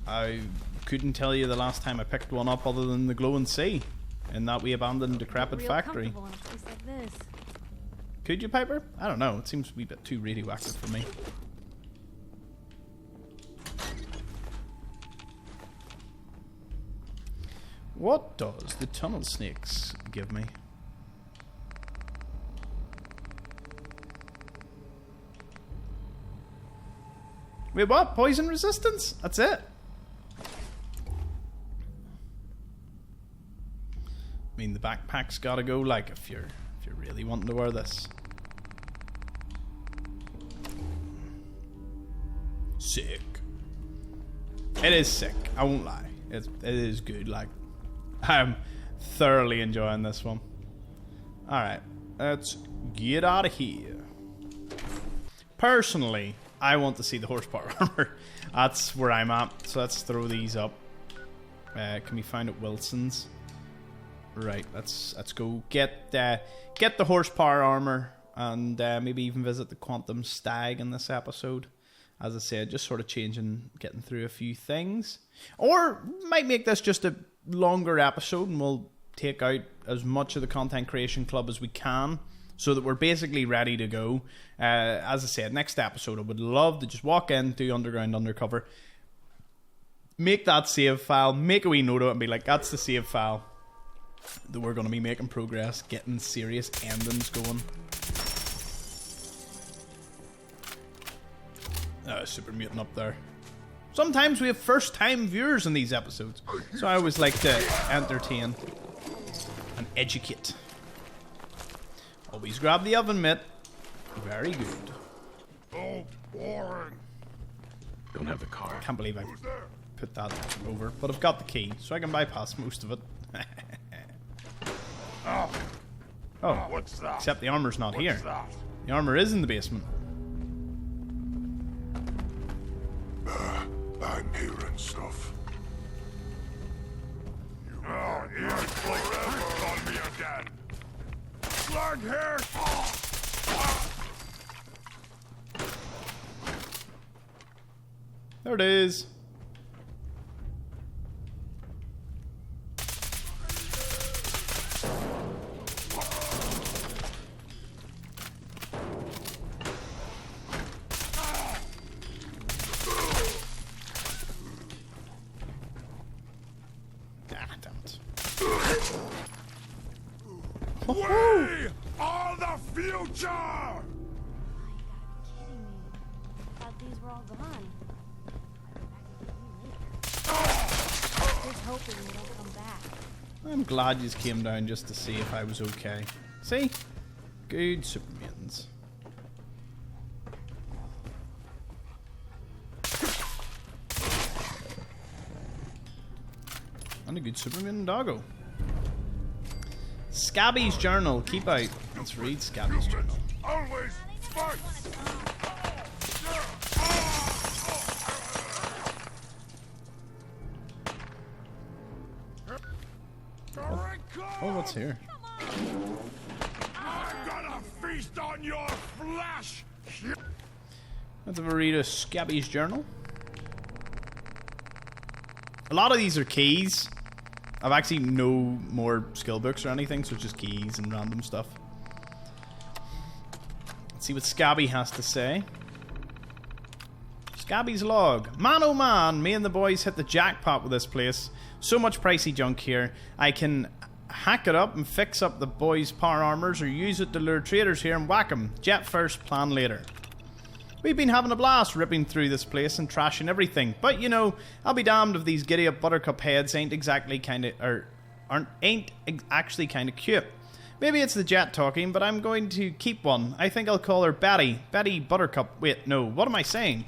Speaker 1: I couldn't tell you the last time I picked one up other than the glowing sea in that we abandoned decrepit
Speaker 8: Real
Speaker 1: factory.
Speaker 8: comfortable in a place like this.
Speaker 1: Could you, Piper? I don't know. It seems a wee bit too radioactive for me. What does the tunnel snakes give me? Wait, what? Poison resistance? That's it? backpack's gotta go, like, if you're really wanting to wear this. Sick. It is sick, I won't lie. It is good, like, I'm thoroughly enjoying this one. Alright, let's get out of here. Personally, I want to see the horsepower armor. That's where I'm at, so let's throw these up. Can we find it Wilson's? Right, let's go get the horsepower armor, and maybe even visit the Quantum Stag in this episode. As I said, just sort of getting through a few things. Or might make this just a longer episode, and we'll take out as much of the Content Creation Club as we can, so that we're basically ready to go. As I said, next episode I would love to just walk in, do Underground Undercover, make that save file, make a wee note of it, and be like, that's the save file that we're going to be making progress, getting serious endings going. Super Mutant up there. Sometimes we have first time viewers in these episodes, so I always like to entertain and educate. Always grab the oven mitt. Very good.
Speaker 7: Oh, boring.
Speaker 3: Don't have the car.
Speaker 1: Can't believe I put that over, but I've got the key, so I can bypass most of it. Oh,
Speaker 7: what's that?
Speaker 1: Except the armor's not here.
Speaker 7: That?
Speaker 1: The armor is in the basement.
Speaker 7: I'm hearing stuff. You're forever on me again. Slug here.
Speaker 1: There it is.
Speaker 7: We are the future!
Speaker 8: Kidding me. Thought these were all gone. Just hoping they don't come back.
Speaker 1: I'm glad you came down just to see if I was okay. See? Good super mutants. And a good super mutant doggo. Scabby's journal. Keep out. Let's read Scabby's journal.
Speaker 7: Always fight!
Speaker 1: Oh, what's here?
Speaker 7: I'm gonna feast on your flesh!
Speaker 1: Let's have a read of Scabby's journal. A lot of these are keys. I've actually no more skill books or anything, so it's just keys and random stuff. Let's see what Scabby has to say. Scabby's log. Man oh man, me and the boys hit the jackpot with this place. So much pricey junk here. I can hack it up and fix up the boys' power armors, or use it to lure traders here and whack them. Jet first, plan later. We've been having a blast ripping through this place and trashing everything. But, you know, I'll be damned if these giddy-up buttercup heads ain't actually kind of cute. Maybe it's the jet talking, but I'm going to keep one. I think I'll call her Betty. Betty Buttercup. Wait, no, what am I saying?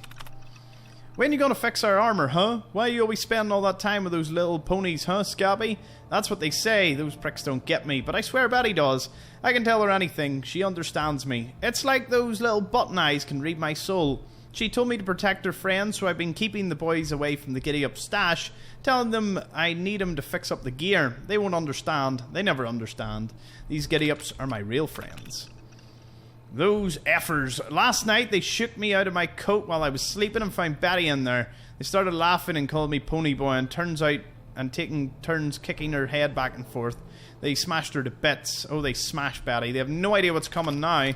Speaker 1: When you gonna fix our armor, huh? Why you always spending all that time with those little ponies, huh, Scabby? That's what they say. Those pricks don't get me, but I swear Betty does. I can tell her anything. She understands me. It's like those little button eyes can read my soul. She told me to protect her friends, so I've been keeping the boys away from the giddy-up stash, telling them I need them to fix up the gear. They won't understand. They never understand. These giddy-ups are my real friends. Those effers. Last night they shook me out of my coat while I was sleeping and found Betty in there. They started laughing and called me Pony Boy, and taking turns kicking her head back and forth. They smashed her to bits. Oh, they smashed Betty. They have no idea what's coming now.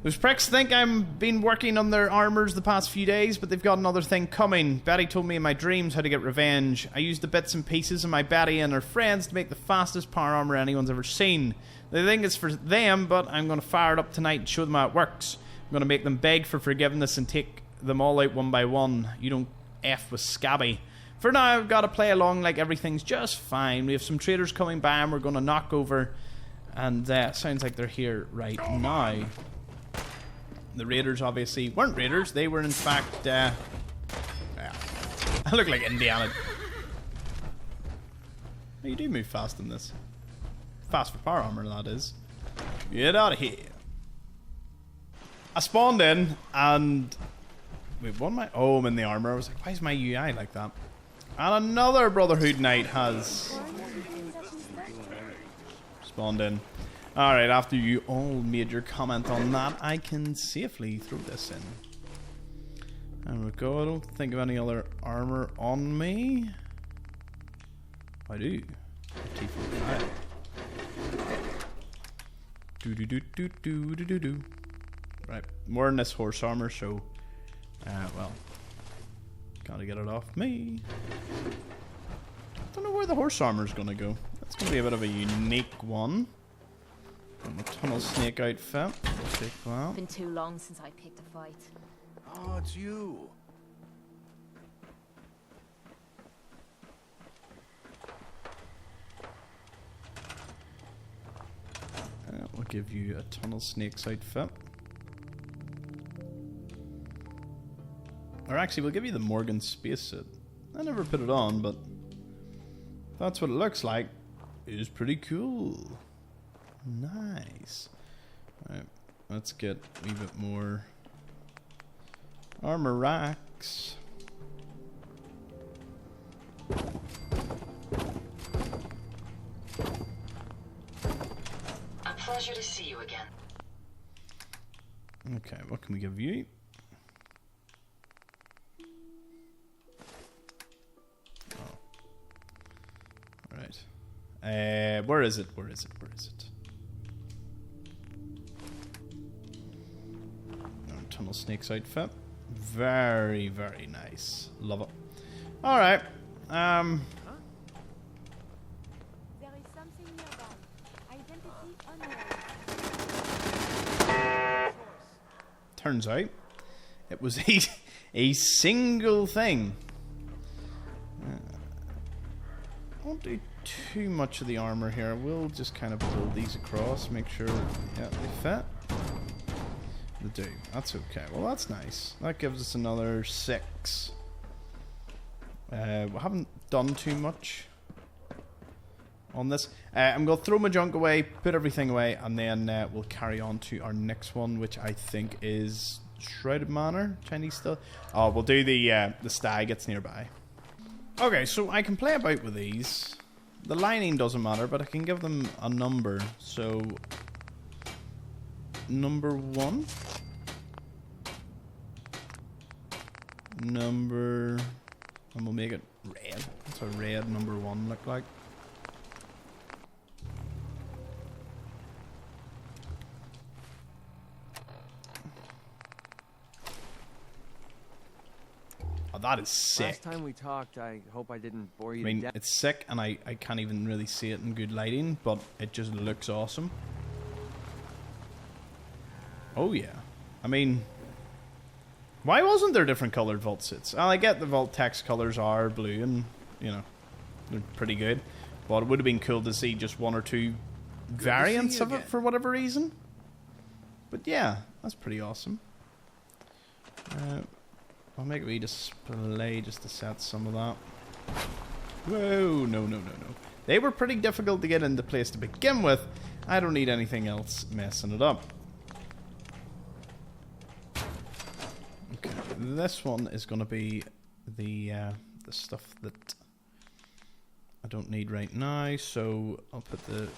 Speaker 1: Those pricks think I've been working on their armors the past few days, but they've got another thing coming. Betty told me in my dreams how to get revenge. I used the bits and pieces of my Betty and her friends to make the fastest power armor anyone's ever seen. They think it's for them, but I'm going to fire it up tonight and show them how it works. I'm going to make them beg for forgiveness and take them all out one by one. You don't F with Scabby. For now, I've got to play along like everything's just fine. We have some traders coming by and we're going to knock over. And sounds like they're here right now. The raiders obviously weren't raiders. They were in fact... yeah. I look like Indiana. Oh, you do move fast in this. Fast for power armor, that is. Get out of here. I spawned in and... Wait, what am I... Oh, I'm in the armor. I was like, why is my UI like that? And another Brotherhood Knight has... spawned in. Alright, after you all made your comment on that, I can safely throw this in. There we go. I don't think of any other armor on me. I do. T45. Do. Right, more in this horse armor, so well, gotta get it off me. Don't know where the horse armor is gonna go. That's gonna be a bit of a unique one. And the tunnel snake outfit. Take that.
Speaker 12: Been too long since I picked a fight.
Speaker 7: Oh, it's you.
Speaker 1: We'll give you a tunnel snake's outfit. Or actually, we'll give you the Morgan spacesuit. I never put it on, but that's what it looks like. It is pretty cool. Nice. Alright, let's get a wee bit more armor racks.
Speaker 10: A pleasure to see you again.
Speaker 1: Okay, what can we give you? Oh. Alright. Where is it? Where is it? Where is it? Tunnel snake's outfit. Very, very nice. Love it. Alright.
Speaker 8: There is something nearby. Identity unknown.
Speaker 1: Turns out it was a single thing. I won't do too much of the armor here. We'll just kind of build these across, make sure they fit. They do. That's okay. Well, that's nice. That gives us another 6. We haven't done too much on this. I'm going to throw my junk away, put everything away, and then we'll carry on to our next one, which I think is Shroud Manor, Chinese stuff. Oh, we'll do the stag. It's nearby. Okay, so I can play about with these. The lining doesn't matter, but I can give them a number. So, number 1. Number... And we'll make it red. What's a red number 1 look like? Oh, that is sick.
Speaker 9: Last time we talked, I hope I didn't bore you
Speaker 1: I mean,
Speaker 9: to death.
Speaker 1: it's sick, and I can't even really see it in good lighting, but it just looks awesome. Oh, yeah. I mean... Why wasn't there different coloured vault suits? Well, I get the vault text colours are blue and, you know, they're pretty good. But it would have been cool to see just 1 or 2 variants of it for whatever reason. But yeah, that's pretty awesome. I'll make a wee display just to set some of that. Whoa, no. They were pretty difficult to get into place to begin with. I don't need anything else messing it up. Okay, this one is going to be the stuff that I don't need right now, so I'll put the... In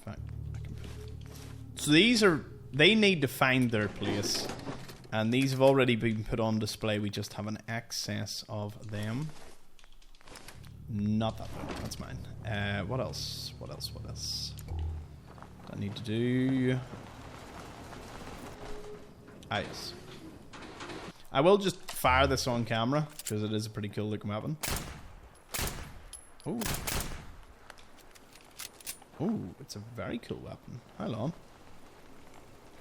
Speaker 1: fact, I can put... So these are... They need to find their place, and these have already been put on display. We just have an excess of them. Not that one. That's mine. What else? What else? I need to do... Yes. I will just fire this on camera, because it is a pretty cool looking weapon. Oh. Oh, it's a very cool weapon. Hold on.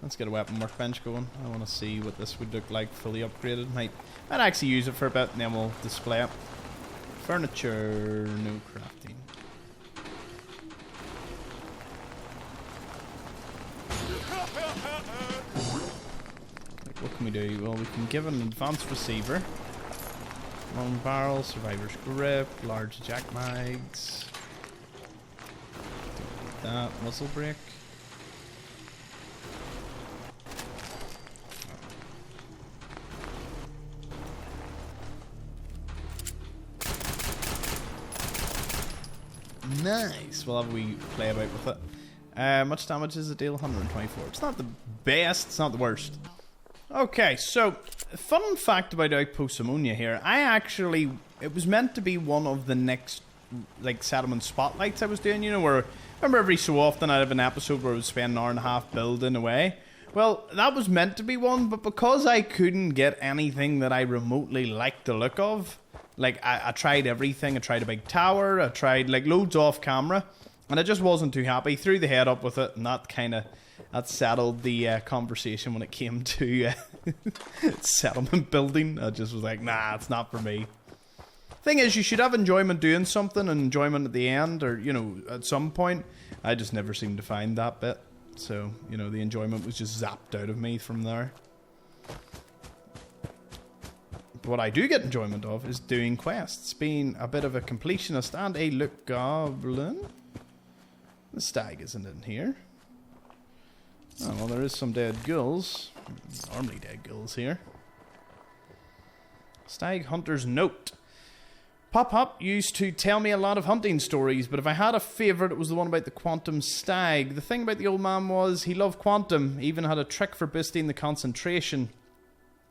Speaker 1: Let's get a weapon workbench going. I want to see what this would look like fully upgraded. Might actually use it for a bit and then we'll display it. Furniture, no crafting. Like, what can we do? Well, we can give it an advanced receiver. Long barrel, survivor's grip, large jack mags. Don't need that. Muzzle brake. Nice. We'll have a wee play about with it. Much damage is a deal? 124. It's not the best. It's not the worst. Okay, so fun fact about Outpost Ammonia here. It was meant to be one of the next like settlement spotlights I was doing. You know, where remember every so often I'd have an episode where I would spend an hour and a half building away. Well, that was meant to be one, but because I couldn't get anything that I remotely liked the look of. Like, I tried everything. I tried a big tower. I tried, like, loads off camera. And I just wasn't too happy. Threw the head up with it. And that settled the conversation when it came to settlement building. I just was like, nah, it's not for me. Thing is, you should have enjoyment doing something and enjoyment at the end. Or, you know, at some point. I just never seemed to find that bit. So, you know, the enjoyment was just zapped out of me from there. What I do get enjoyment of is doing quests, being a bit of a completionist and a look goblin. The stag isn't in here. Oh, well, there is some dead ghouls. Normally dead ghouls here. Stag Hunter's Note. Pop-Up used to tell me a lot of hunting stories, but if I had a favourite, it was the one about the Quantum Stag. The thing about the old man was he loved Quantum, even had a trick for boosting the concentration.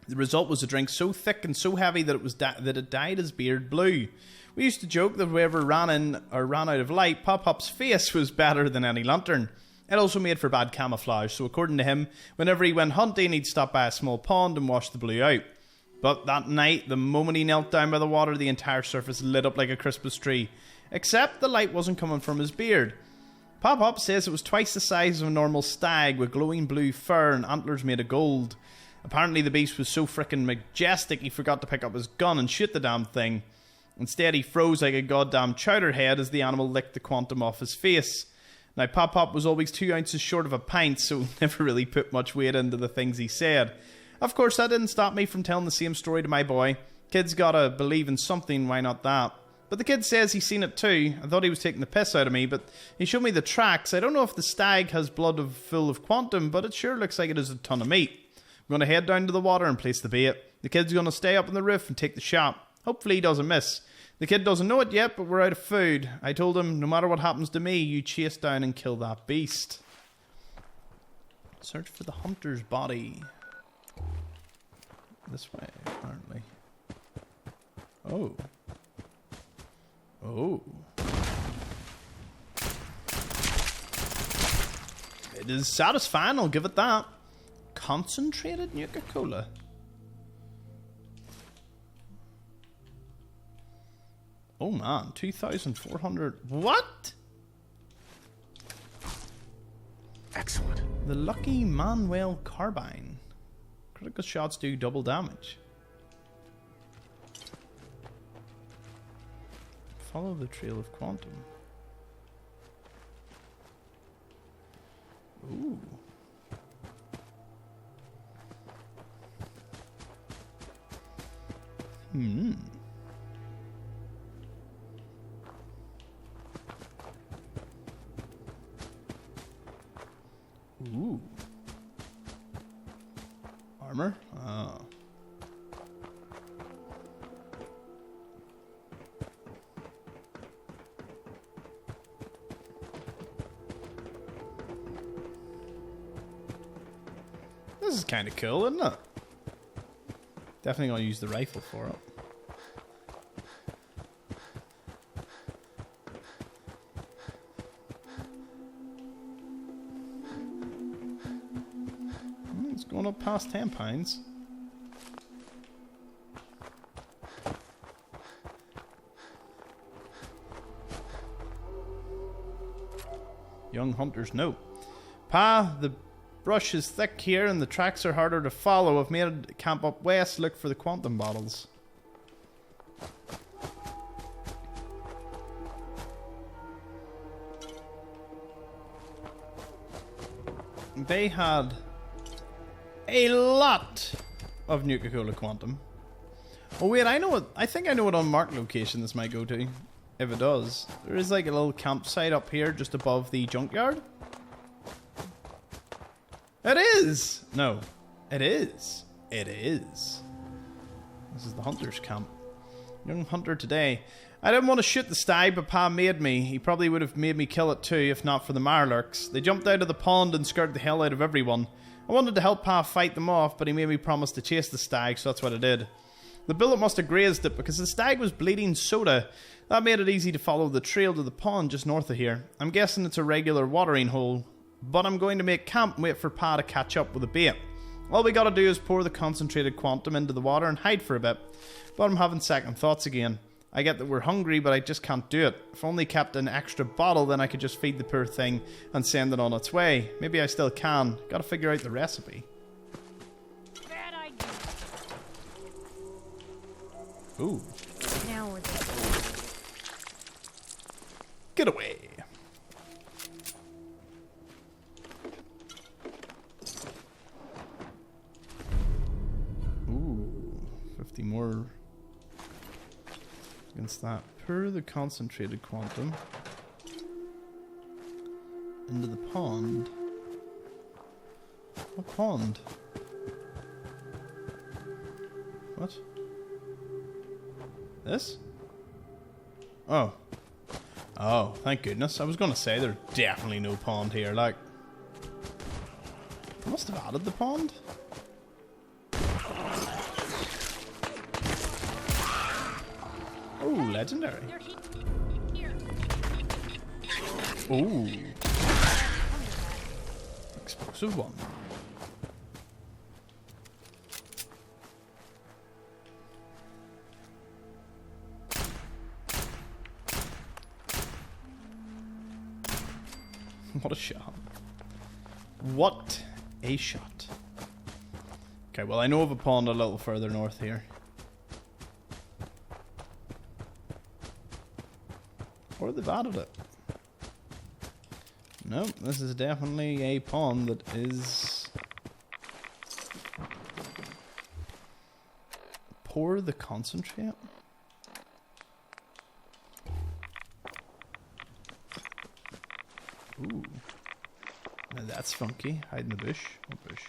Speaker 1: The result was a drink so thick and so heavy that it dyed his beard blue. We used to joke that whoever ran out of light, Pop-Up's face was better than any lantern. It also made for bad camouflage, so according to him, whenever he went hunting, he'd stop by a small pond and wash the blue out. But that night, the moment he knelt down by the water, the entire surface lit up like a Christmas tree. Except the light wasn't coming from his beard. Pop-Up says it was twice the size of a normal stag, with glowing blue fur and antlers made of gold. Apparently the beast was so frickin' majestic he forgot to pick up his gun and shoot the damn thing. Instead he froze like a goddamn chowderhead as the animal licked the Quantum off his face. Now Pop-Pop was always 2 ounces short of a pint, so never really put much weight into the things he said. Of course that didn't stop me from telling the same story to my boy. Kid's gotta believe in something, why not that? But the kid says he's seen it too. I thought he was taking the piss out of me, but he showed me the tracks. I don't know if the stag has blood full of Quantum, but it sure looks like it is a ton of meat. I'm going to head down to the water and place the bait. The kid's going to stay up on the roof and take the shot. Hopefully he doesn't miss. The kid doesn't know it yet, but we're out of food. I told him, no matter what happens to me, you chase down and kill that beast. Search for the hunter's body. This way, apparently. Oh. Oh. It is satisfying, I'll give it that. Concentrated Nuka-Cola. Oh man, 2,400. What?
Speaker 3: Excellent.
Speaker 1: The Lucky Manuel Carbine. Critical shots do double damage. Follow the trail of Quantum. Ooh. Hmm. Ooh. Armor? Oh. This is kind of cool, isn't it? Definitely gonna use the rifle for it. It's going up past 10 pounds. Young Hunter's Note. Pa, the brush is thick here and the tracks are harder to follow. I've made camp up west, look for the quantum bottles. They had a lot of Nuka-Cola Quantum. Oh wait, I think I know what unmarked location this might go to. If it does. There is like a little campsite up here just above the junkyard. It is! No. It is. It is. This is the hunter's camp. Young hunter today. I didn't want to shoot the stag, but Pa made me. He probably would have made me kill it too, if not for the Marlurks. They jumped out of the pond and scared the hell out of everyone. I wanted to help Pa fight them off, but he made me promise to chase the stag, so that's what I did. The bullet must have grazed it, because the stag was bleeding soda. That made it easy to follow the trail to the pond just north of here. I'm guessing it's a regular watering hole, but I'm going to make camp and wait for Pa to catch up with the bait. All we gotta do is pour the concentrated quantum into the water and hide for a bit. But I'm having second thoughts again. I get that we're hungry, but I just can't do it. If I only kept an extra bottle, then I could just feed the poor thing and send it on its way. Maybe I still can. Gotta figure out the recipe.
Speaker 8: Bad idea.
Speaker 1: Ooh.
Speaker 8: Now we're there.
Speaker 1: Get away. Ooh. 50 more against that. Pour the concentrated quantum into the pond. What pond? What? This? Oh. Oh, thank goodness. I was gonna say there's definitely no pond here, like. I must have added the pond. Oh, legendary. Ooh. Explosive one. What a shot. What a shot. Okay, well I know of a pond a little further north here. Or they've added it. Nope, this is definitely a pond that is... Pour the concentrate? Ooh. Now that's funky. Hide in the bush. What bush?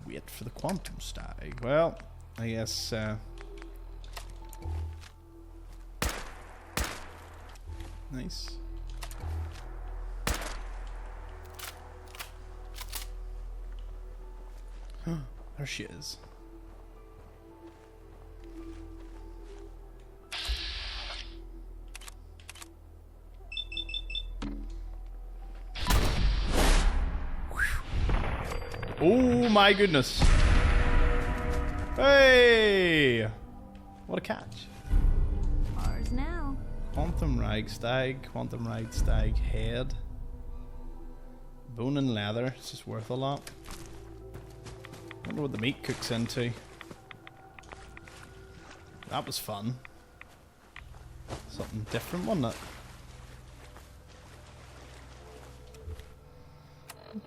Speaker 1: Wait for the Quantum Stag. Well, I guess... Nice. There she is. Oh my goodness. Hey! What a catch.
Speaker 8: Ours now.
Speaker 1: Quantum Rag Stag, Quantum Rag Stag head. Bone and leather, it's just worth a lot. Wonder what the meat cooks into. That was fun. Something different, wasn't it?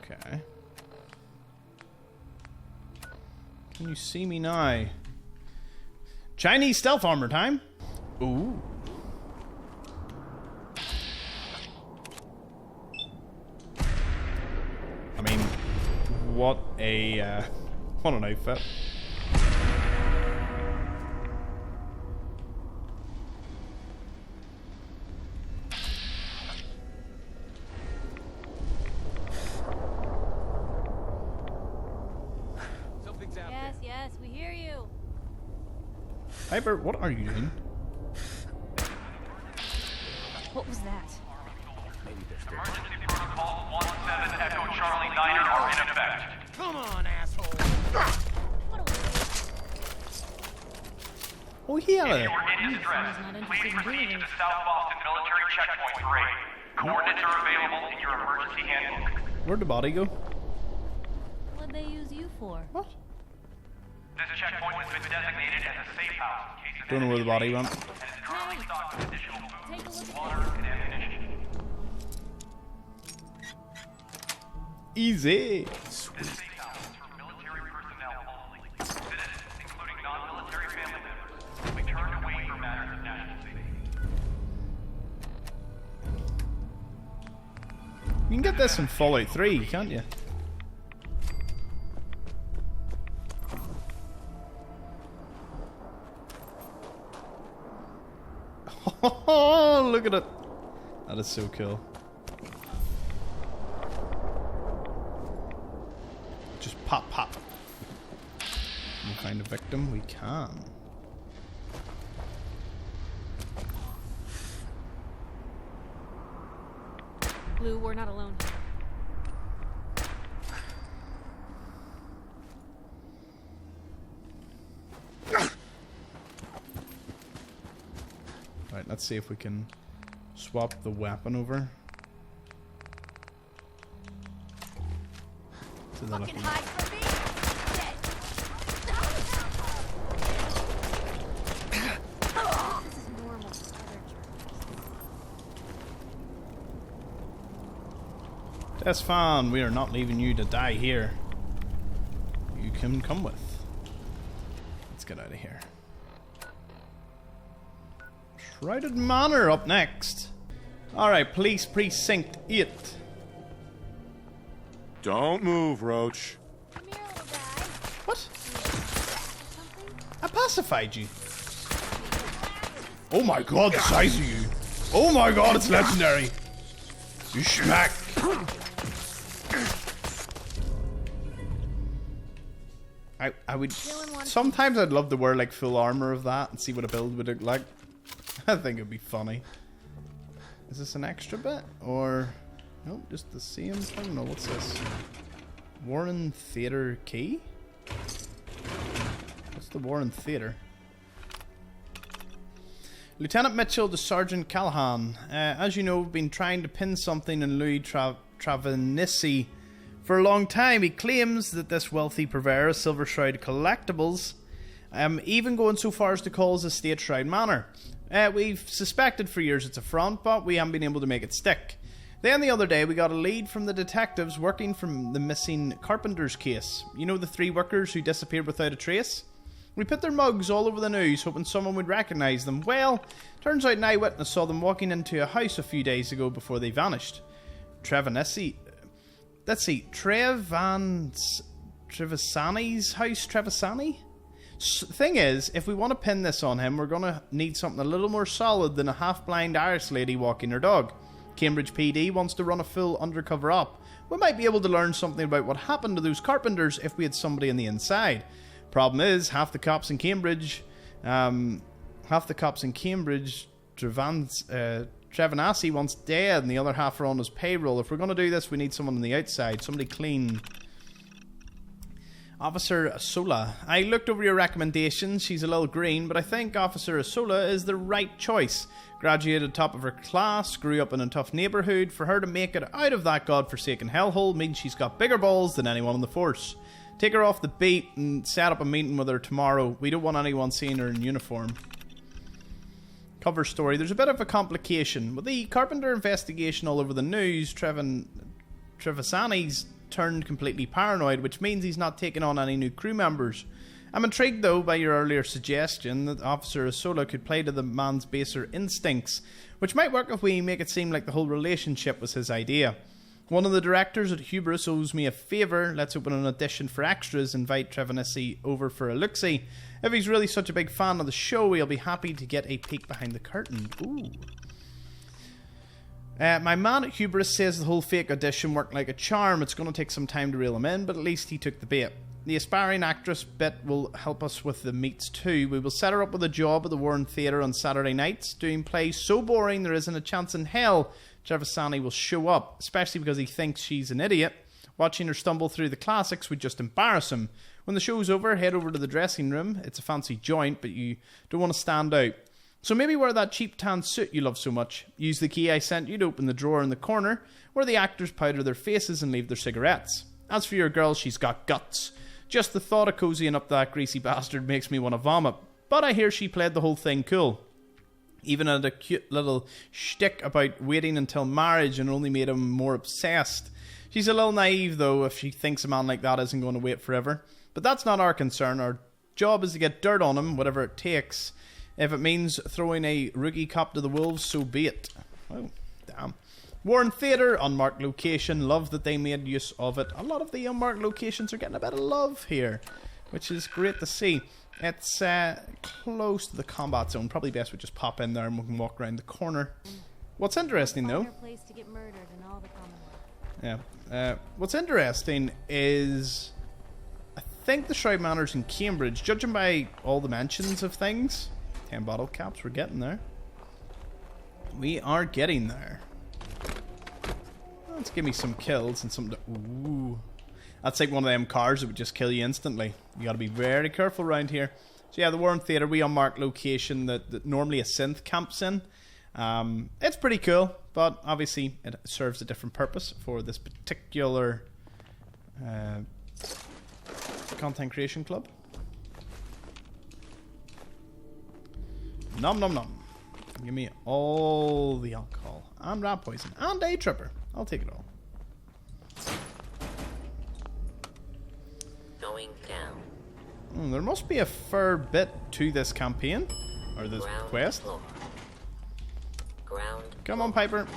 Speaker 1: Okay. Can you see me now? Chinese stealth armor time. Ooh. I mean, what a what an outfit.
Speaker 8: Yes, we hear you.
Speaker 1: Piper, what are you doing?
Speaker 8: What was that?
Speaker 5: Emergency protocol 17 Echo Charlie 9 are in effect.
Speaker 3: Come on, asshole!
Speaker 1: Oh, yeah.
Speaker 13: If you are in distress, please proceed to the South Boston Military Checkpoint Parade. Coordinates are available in your emergency handbook.
Speaker 1: Where'd the body go?
Speaker 8: What'd they use you for?
Speaker 1: What?
Speaker 13: This checkpoint has been designated as a safe house in case of
Speaker 1: Don't know where the body went.
Speaker 13: and is currently stocked with additional food, water, and ammunition.
Speaker 1: Easy.
Speaker 13: This safe house is for military personnel only. Citizens, including non-military family members, will be turned away for matters of national safety.
Speaker 1: You can get this in Fallout 3, can't you? Oh, look at it. That is so cool. Just pop, pop. Can we find a victim? We can.
Speaker 8: Blue, we're not alone here.
Speaker 1: Right, let's see if we can swap the weapon over. To the looking. That's fine. We are not leaving you to die here. You can come with. Let's get out of here. Shroud Manor up next. Alright, Police Precinct 8.
Speaker 3: Don't move, Roach.
Speaker 1: What? I pacified you. Oh my god, the size of you. Oh my god, it's legendary. You smack. I would... Sometimes I'd love to wear like full armor of that and see what a build would look like. I think it'd be funny. Is this an extra bit? Or... Nope, just the same thing? No, what's this? Warren Theatre key? What's the Warren Theatre? Lieutenant Mitchell to Sergeant Callahan. As you know, we've been trying to pin something in Louis Travanissi for a long time. He claims that this wealthy purveyor of Silver Shroud collectibles, even going so far as to call his estate Shroud Manor. We've suspected for years it's a front, but we haven't been able to make it stick. Then the other day we got a lead from the detectives working from the missing carpenters case. You know, the 3 workers who disappeared without a trace? We put their mugs all over the news, hoping someone would recognise them. Well, turns out an eyewitness saw them walking into a house a few days ago before they vanished. Trevisani's house, Trevisani? Thing is, if we want to pin this on him, we're going to need something a little more solid than a half-blind Irish lady walking her dog. Cambridge PD wants to run a full undercover op. We might be able to learn something about what happened to those carpenters if we had somebody on the inside. Problem is, half the cops in Cambridge, Trevanassi wants dead, and the other half are on his payroll. If we're going to do this, we need someone on the outside, somebody clean. Officer Asola. I looked over your recommendations. She's a little green, but I think Officer Asola is the right choice. Graduated top of her class, grew up in a tough neighbourhood. For her to make it out of that godforsaken hellhole means she's got bigger balls than anyone on the force. Take her off the beat and set up a meeting with her tomorrow. We don't want anyone seeing her in uniform. Cover story. There's a bit of a complication. With the Carpenter investigation all over the news, Trevisani's turned completely paranoid, which means he's not taking on any new crew members. I'm intrigued though by your earlier suggestion that Officer Asola could play to the man's baser instincts, which might work if we make it seem like the whole relationship was his idea. One of the directors at Hubris owes me a favour. Let's open an audition for extras, invite Trevanassi over for a look-see. If he's really such a big fan of the show, he'll be happy to get a peek behind the curtain. Ooh. My man at Hubris says the whole fake audition worked like a charm. It's going to take some time to reel him in, but at least he took the bait. The aspiring actress bit will help us with the meets too. We will set her up with a job at the Warren Theatre on Saturday nights, doing plays so boring there isn't a chance in hell Trevisani will show up, especially because he thinks she's an idiot. Watching her stumble through the classics would just embarrass him. When the show's over, head over to the dressing room. It's a fancy joint, but you don't want to stand out. So maybe wear that cheap tan suit you love so much. Use the key I sent you to open the drawer in the corner where the actors powder their faces and leave their cigarettes. As for your girl, she's got guts. Just the thought of cozying up that greasy bastard makes me want to vomit. But I hear she played the whole thing cool. Even had a cute little shtick about waiting until marriage and only made him more obsessed. She's a little naive though if she thinks a man like that isn't going to wait forever. But that's not our concern. Our job is to get dirt on him, whatever it takes. If it means throwing a rookie cop to the wolves, so be it. Oh, damn. Warren Theatre, Unmarked Location. Love that they made use of it. A lot of the Unmarked Locations are getting a bit of love here, which is great to see. It's close to the combat zone. Probably best we just pop in there and we can walk around the corner. What's interesting though...
Speaker 8: place to get murdered in all the Commonwealth.
Speaker 1: Yeah. What's interesting is... I think the Shroud Manor's in Cambridge. Judging by all the mentions of things... 10 bottle caps, we're getting there. We are getting there. Let's give me some kills and something to... Ooh. That's like one of them cars that would just kill you instantly. You gotta be very careful around here. So yeah, the Warren Theatre, we unmarked location that normally a synth camps in. It's pretty cool, but obviously it serves a different purpose for this particular content creation club. Nom nom nom. Give me all the alcohol and rat poison and day tripper. I'll take it all.
Speaker 10: Going down.
Speaker 1: There must be a fair bit to this campaign or this quest.
Speaker 10: Ground.
Speaker 1: Come on, Piper.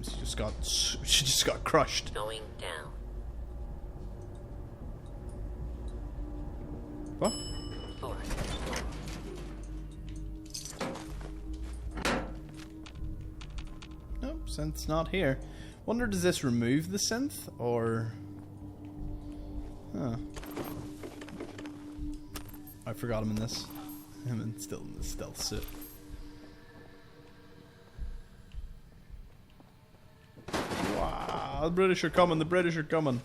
Speaker 1: She just got crushed.
Speaker 10: Going down.
Speaker 1: What? Nope, synth's not here. Wonder, does this remove the synth or? Huh. I forgot him in this. Still in the stealth suit. Wow, the British are coming. The British are coming.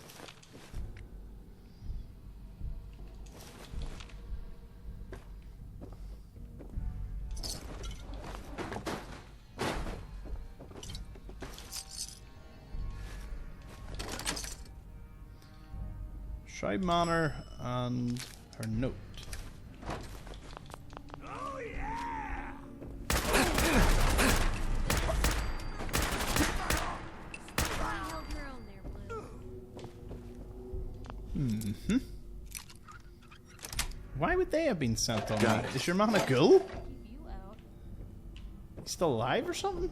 Speaker 1: Shroud Manor and her note.
Speaker 5: Oh yeah!
Speaker 1: Why would they have been sent on me? Is your man a ghoul? He's still alive or something?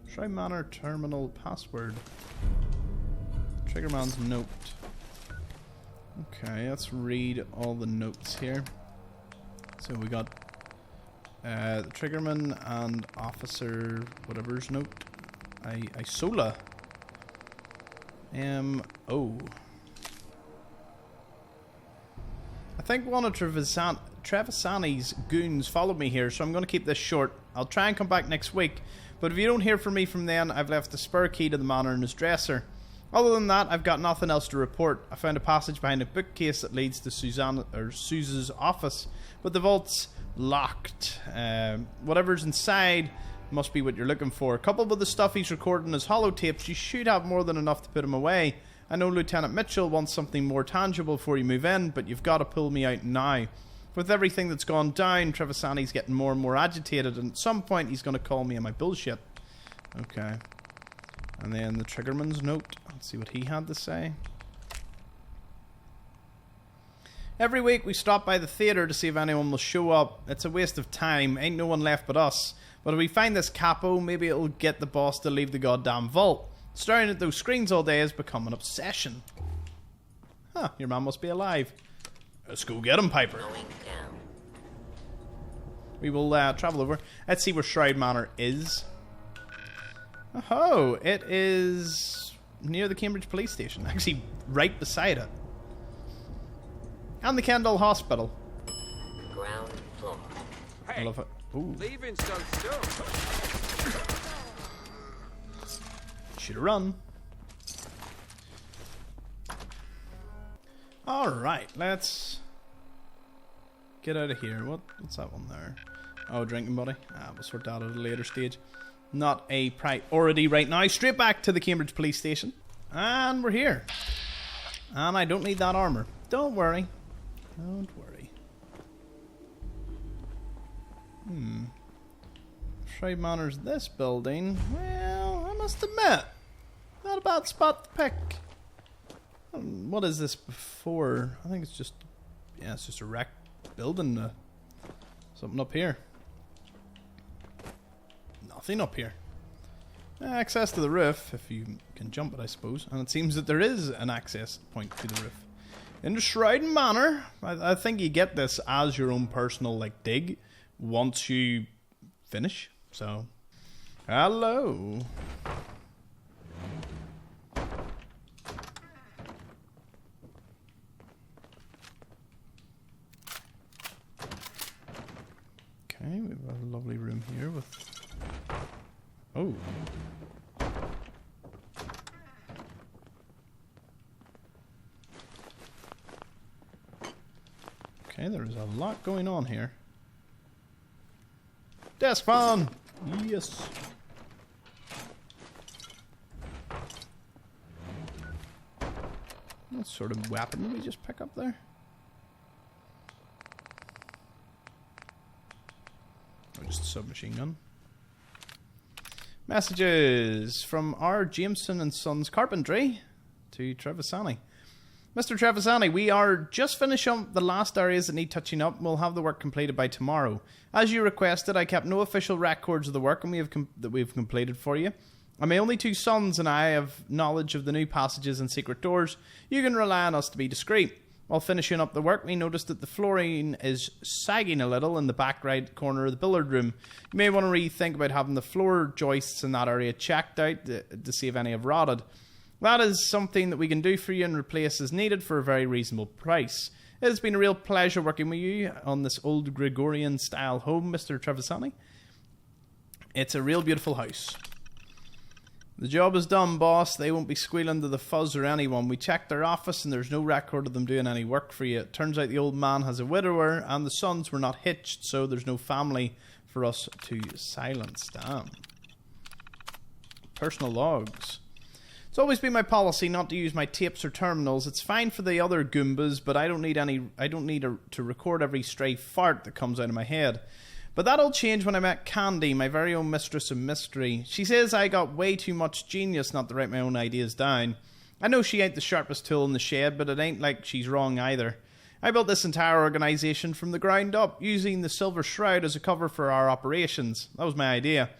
Speaker 1: Shroud Manor terminal password. Triggerman's note. Okay, let's read all the notes here. So we got the Triggerman and Officer whatever's note. Isola. Oh. I think one of Trevisani's goons followed me here, so I'm going to keep this short. I'll try and come back next week, but if you don't hear from me from then, I've left the spare key to the manor in his dresser. Other than that, I've got nothing else to report. I found a passage behind a bookcase that leads to Suze's office, but the vault's locked. Whatever's inside must be what you're looking for. Coupled with the stuff he's recording as holotapes, you should have more than enough to put him away. I know Lieutenant Mitchell wants something more tangible before you move in, but you've got to pull me out now. With everything that's gone down, Trevisani's getting more and more agitated, and at some point he's going to call me on my bullshit. Okay. And then the Triggerman's note. Let's see what he had to say. Every week we stop by the theatre to see if anyone will show up. It's a waste of time. Ain't no one left but us. But if we find this capo, maybe it'll get the boss to leave the goddamn vault. Staring at those screens all day has become an obsession. Huh, your man must be alive. Let's go get him, Piper. We will travel over. Let's see where Shroud Manor is. Oh, it is near the Cambridge police station. Actually, right beside it. And the Kendall Hospital.
Speaker 10: Ground floor.
Speaker 1: I love it. Ooh.
Speaker 14: Leaving so soon.
Speaker 1: Should have run. Alright, let's get out of here. What's that one there? Oh, drinking buddy. We'll sort that out at a later stage. Not a priority right now. Straight back to the Cambridge police station. And we're here. And I don't need that armor. Don't worry. Don't worry. Shroud Manor's this building. Well, I must admit, not a bad spot to pick. What is this before? I think it's just, yeah, it's just a wrecked building. Something up here. Nothing up here. Access to the roof, if you can jump it, I suppose. And it seems that there is an access point to the roof. In the Shroud Manor, I think you get this as your own personal, like, dig once you finish. So, hello. Okay, we have a lovely room here with... Oh. Okay, there's a lot going on here. Desk fan! Yes! What sort of weapon did we just pick up there? Or just a submachine gun. Messages from R. Jameson and Sons Carpentry to Trevisani. Mr. Trevisani, we are just finishing up the last areas that need touching up. We'll have the work completed by tomorrow. As you requested, I kept no official records of the work that we've completed for you. And my only two sons and I have knowledge of the new passages and secret doors. You can rely on us to be discreet. While finishing up the work, we noticed that the flooring is sagging a little in the back right corner of the billiard room. You may want to rethink about having the floor joists in that area checked out to see if any have rotted. That is something that we can do for you and replace as needed for a very reasonable price. It has been a real pleasure working with you on this old Gregorian-style home, Mr. Trevisani. It's a real beautiful house. The job is done, boss. They won't be squealing to the fuzz or anyone. We checked their office and there's no record of them doing any work for you. It turns out the old man has a widower and the sons were not hitched, so there's no family for us to silence. Damn. Personal logs. It's always been my policy not to use my tapes or terminals. It's fine for the other Goombas, but I don't need to record every stray fart that comes out of my head. But that'll change when I met Candy, my very own mistress of mystery. She says I got way too much genius not to write my own ideas down. I know she ain't the sharpest tool in the shed, but it ain't like she's wrong either. I built this entire organisation from the ground up, using the Silver Shroud as a cover for our operations. That was my idea.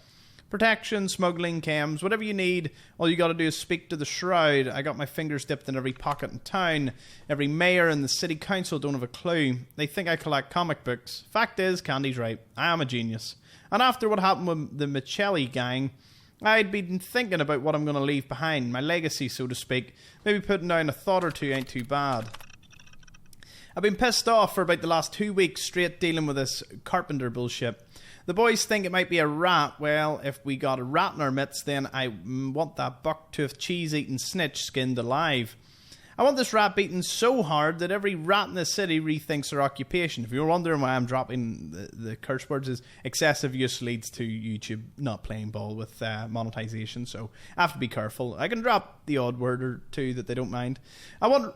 Speaker 1: Protection, smuggling, chems, whatever you need, all you gotta do is speak to the Shroud. I got my fingers dipped in every pocket in town. Every mayor and the city council don't have a clue. They think I collect comic books. Fact is, Candy's right. I am a genius. And after what happened with the Michelli gang, I'd been thinking about what I'm gonna leave behind. My legacy, so to speak. Maybe putting down a thought or two ain't too bad. I've been pissed off for about the last 2 weeks straight dealing with this carpenter bullshit. The boys think it might be a rat. Well, if we got a rat in our midst, then I want that buck-toothed, cheese-eating snitch skinned alive. I want this rat beaten so hard that every rat in the city rethinks their occupation. If you're wondering why I'm dropping the curse words, is excessive use leads to YouTube not playing ball with monetization, so I have to be careful. I can drop the odd word or two that they don't mind. I want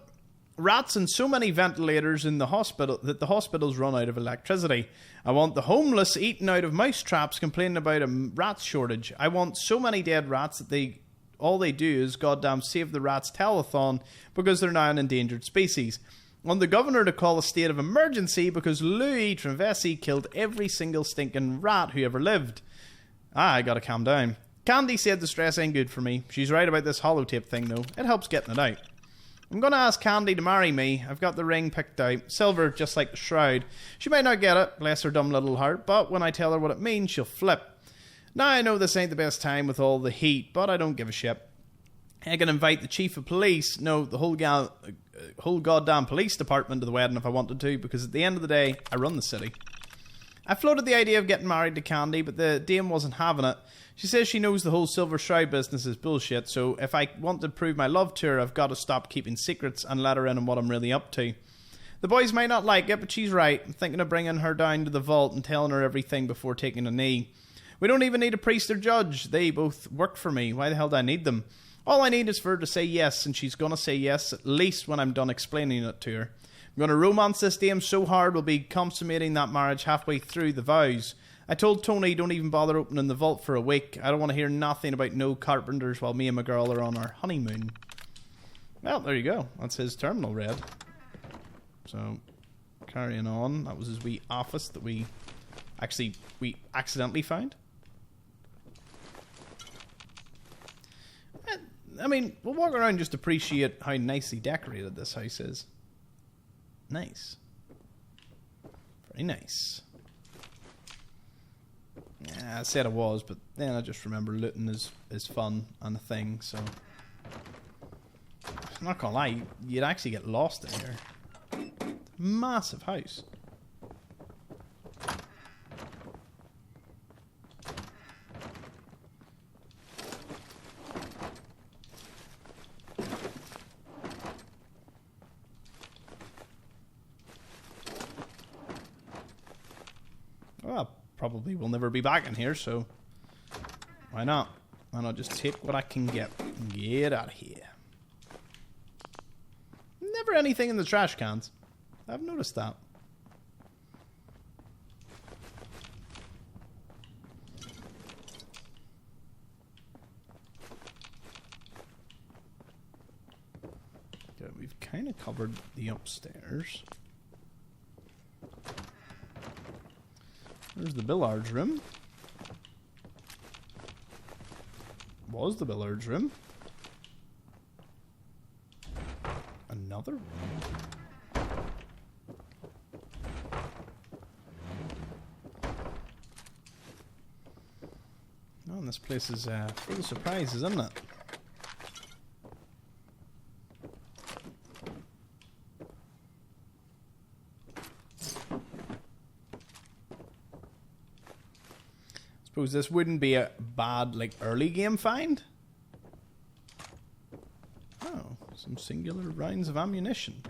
Speaker 1: rats and so many ventilators in the hospital that the hospitals run out of electricity. I want the homeless eaten out of mouse traps complaining about a rat shortage. I want so many dead rats that all they do is goddamn save the rats telethon because they're now an endangered species. I want the governor to call a state of emergency because Louis Travesi killed every single stinking rat who ever lived. I gotta calm down. Candy said the stress ain't good for me. She's right about this holotape thing though. It helps getting it out. I'm going to ask Candy to marry me. I've got the ring picked out. Silver, just like the Shroud. She might not get it, bless her dumb little heart, but when I tell her what it means, she'll flip. Now, I know this ain't the best time with all the heat, but I don't give a shit. I can invite the chief of police, no, the whole goddamn police department to the wedding if I wanted to, because at the end of the day, I run the city. I floated the idea of getting married to Candy, but the dame wasn't having it. She says she knows the whole Silver Shroud business is bullshit, so if I want to prove my love to her, I've got to stop keeping secrets and let her in on what I'm really up to. The boys might not like it, but she's right. I'm thinking of bringing her down to the vault and telling her everything before taking a knee. We don't even need a priest or judge. They both work for me. Why the hell do I need them? All I need is for her to say yes, and she's going to say yes, at least when I'm done explaining it to her. I'm going to romance this dame so hard we'll be consummating that marriage halfway through the vows. I told Tony don't even bother opening the vault for a week. I don't want to hear nothing about no carpenters while me and my girl are on our honeymoon. Well, there you go. That's his terminal read. So, carrying on. That was his wee office that we accidentally found. I mean, we'll walk around and just appreciate how nicely decorated this house is. Nice. Very nice. Yeah, I said it was, but then I just remember looting is fun and a thing, so... I'm not gonna lie, you'd actually get lost in here. Massive house. Well, probably will never be back in here, so why not? Why not just take what I can get and get out of here? Never anything in the trash cans. I've noticed that. Okay, we've kind of covered the upstairs. There's the billiards room. Was the billiards room. Another room. Oh, and this place is full of surprises, isn't it? Suppose this wouldn't be a bad, like, early game find. Oh, some singular rounds of ammunition.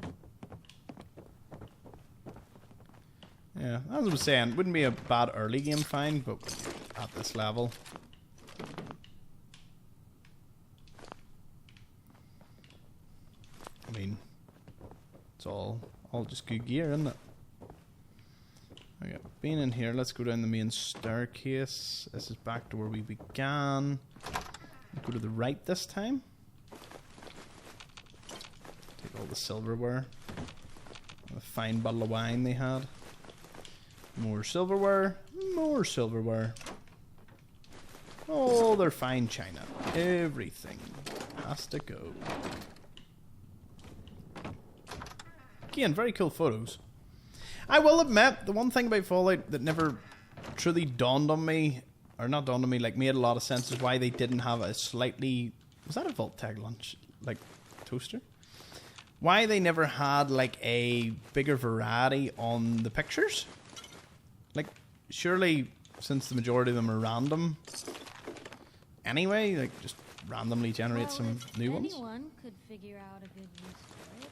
Speaker 1: Yeah, as I was saying, wouldn't be a bad early game find, but at this level. I mean, it's all just good gear, isn't it? Okay, being in here, let's go down the main staircase. This is back to where we began. Go to the right this time. Take all the silverware. A fine bottle of wine they had. More silverware. More silverware. Oh, they're fine china. Everything has to go. Again, very cool photos. I will admit, the one thing about Fallout that never truly dawned on me, or not dawned on me, like made a lot of sense, is why they didn't have a slightly... Was that a Vault-Tec lunch? Like, toaster? Why they never had, like, a bigger variety on the pictures? Like, surely, since the majority of them are random, anyway, like, just randomly generate some new ones.
Speaker 8: Anyone could figure out a good use for it.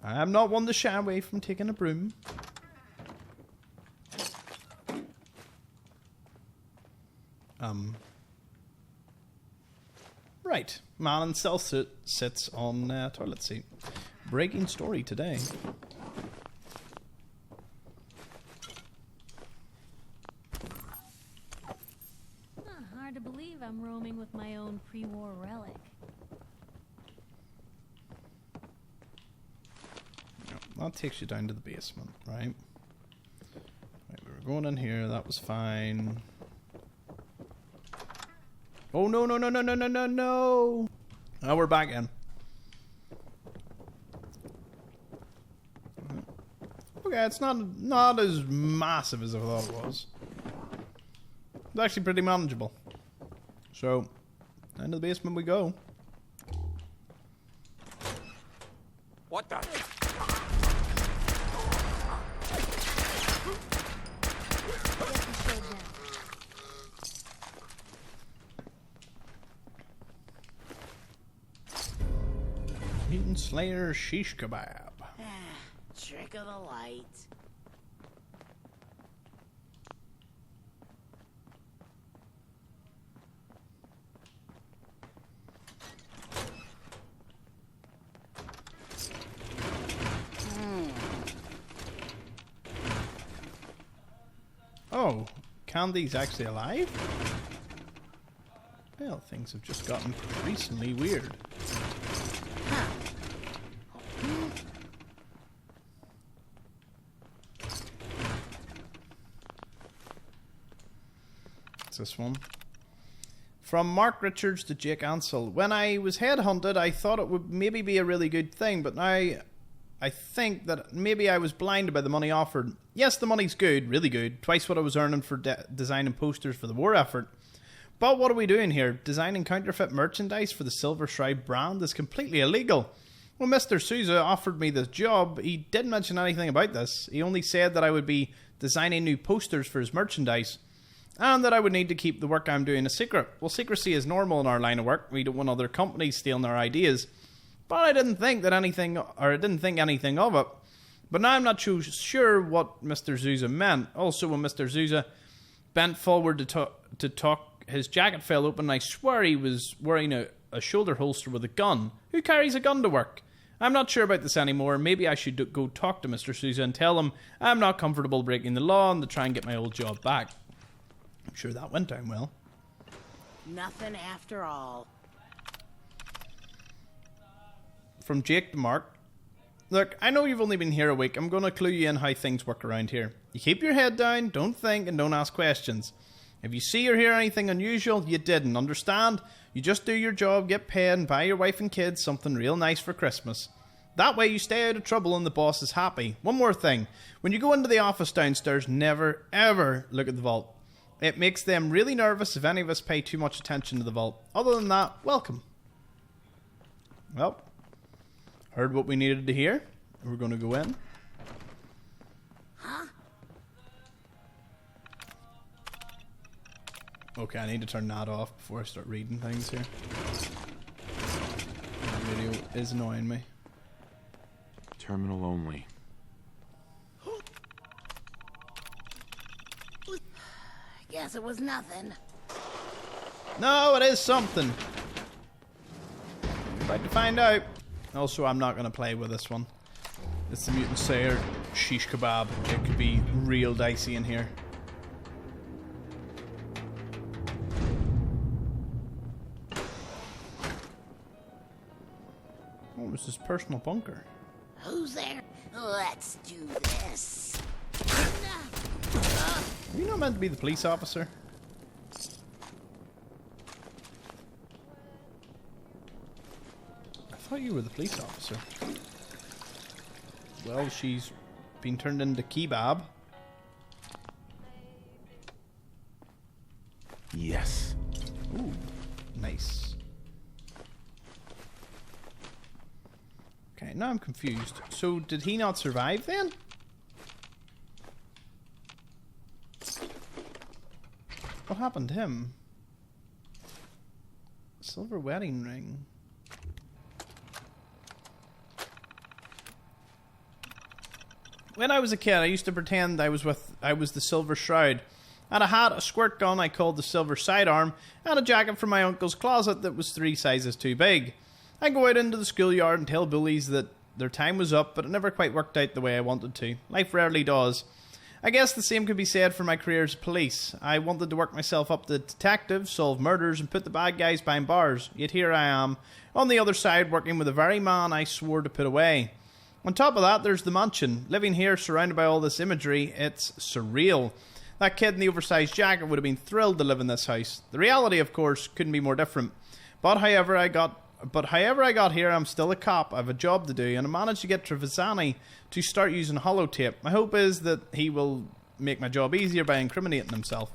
Speaker 1: I'm not one to shy away from taking a broom. Right. Man in cell suit sits on toilet seat. Breaking story today.
Speaker 8: Hard to believe I'm roaming with my own pre-war relic.
Speaker 1: That takes you down to the basement, right? Right, we were going in here, that was fine. Oh, no, no, no, no, no, no, no, no! Now we're back in. Okay, it's not as massive as I thought it was. It's actually pretty manageable. So, into the basement we go.
Speaker 13: What the?
Speaker 1: Mutant Slayer shish kebab.
Speaker 14: Trick of the light.
Speaker 1: Oh, Candy's actually alive? Well, things have just gotten recently weird. What's this one? From Mark Richards to Jake Ansel. When I was headhunted, I thought it would maybe be a really good thing, but now I think that maybe I was blinded by the money offered. Yes, the money's good, really good. Twice what I was earning for designing posters for the war effort. But what are we doing here? Designing counterfeit merchandise for the Silver Shroud brand is completely illegal. When Mr. Souza offered me this job, he didn't mention anything about this. He only said that I would be designing new posters for his merchandise, and that I would need to keep the work I'm doing a secret. Well, secrecy is normal in our line of work. We don't want other companies stealing our ideas. But I didn't think anything of it. But now I'm not too sure what Mr. Souza meant. Also, when Mr. Souza bent forward to talk, his jacket fell open, and I swear he was wearing a shoulder holster with a gun. Who carries a gun to work? I'm not sure about this anymore. Maybe I should go talk to Mr. Souza and tell him I'm not comfortable breaking the law and to try and get my old job back. I'm sure that went down well.
Speaker 14: Nothing after all.
Speaker 1: From Jake to Mark. Look, I know you've only been here a week. I'm going to clue you in how things work around here. You keep your head down, don't think, and don't ask questions. If you see or hear anything unusual, you didn't. Understand? You just do your job, get paid, and buy your wife and kids something real nice for Christmas. That way you stay out of trouble and the boss is happy. One more thing. When you go into the office downstairs, never, ever look at the vault. It makes them really nervous if any of us pay too much attention to the vault. Other than that, welcome. Well, heard what we needed to hear. We're going to go in.
Speaker 14: Huh?
Speaker 1: Okay, I need to turn that off before I start reading things here. That video is annoying me.
Speaker 3: Terminal only.
Speaker 14: Guess it was nothing.
Speaker 1: No, it is something. You're about to find out. Also, I'm not going to play with this one. It's the Mutant Slayer shish kebab. It could be real dicey in here. Oh, it was his personal bunker.
Speaker 14: Who's there? Let's do this.
Speaker 1: Are you not meant to be the police officer? I thought you were the police officer. Well, she's been turned into kebab.
Speaker 3: Yes.
Speaker 1: Ooh, nice. Okay, now I'm confused. So, did he not survive then? What happened to him? Silver wedding ring. When I was a kid, I used to pretend I was the Silver Shroud. I had a hat, a squirt gun I called the Silver Sidearm, and a jacket from my uncle's closet that was 3 sizes too big. I'd go out into the schoolyard and tell bullies that their time was up, but it never quite worked out the way I wanted to. Life rarely does. I guess the same could be said for my career as police. I wanted to work myself up to detective, solve murders, and put the bad guys behind bars. Yet here I am, on the other side, working with the very man I swore to put away. On top of that, there's the mansion. Living here, surrounded by all this imagery, it's surreal. That kid in the oversized jacket would have been thrilled to live in this house. The reality, of course, couldn't be more different. But, however, I got but however I got here, I'm still a cop. I have a job to do, and I managed to get Trevisani to start using holotape. My hope is that he will make my job easier by incriminating himself.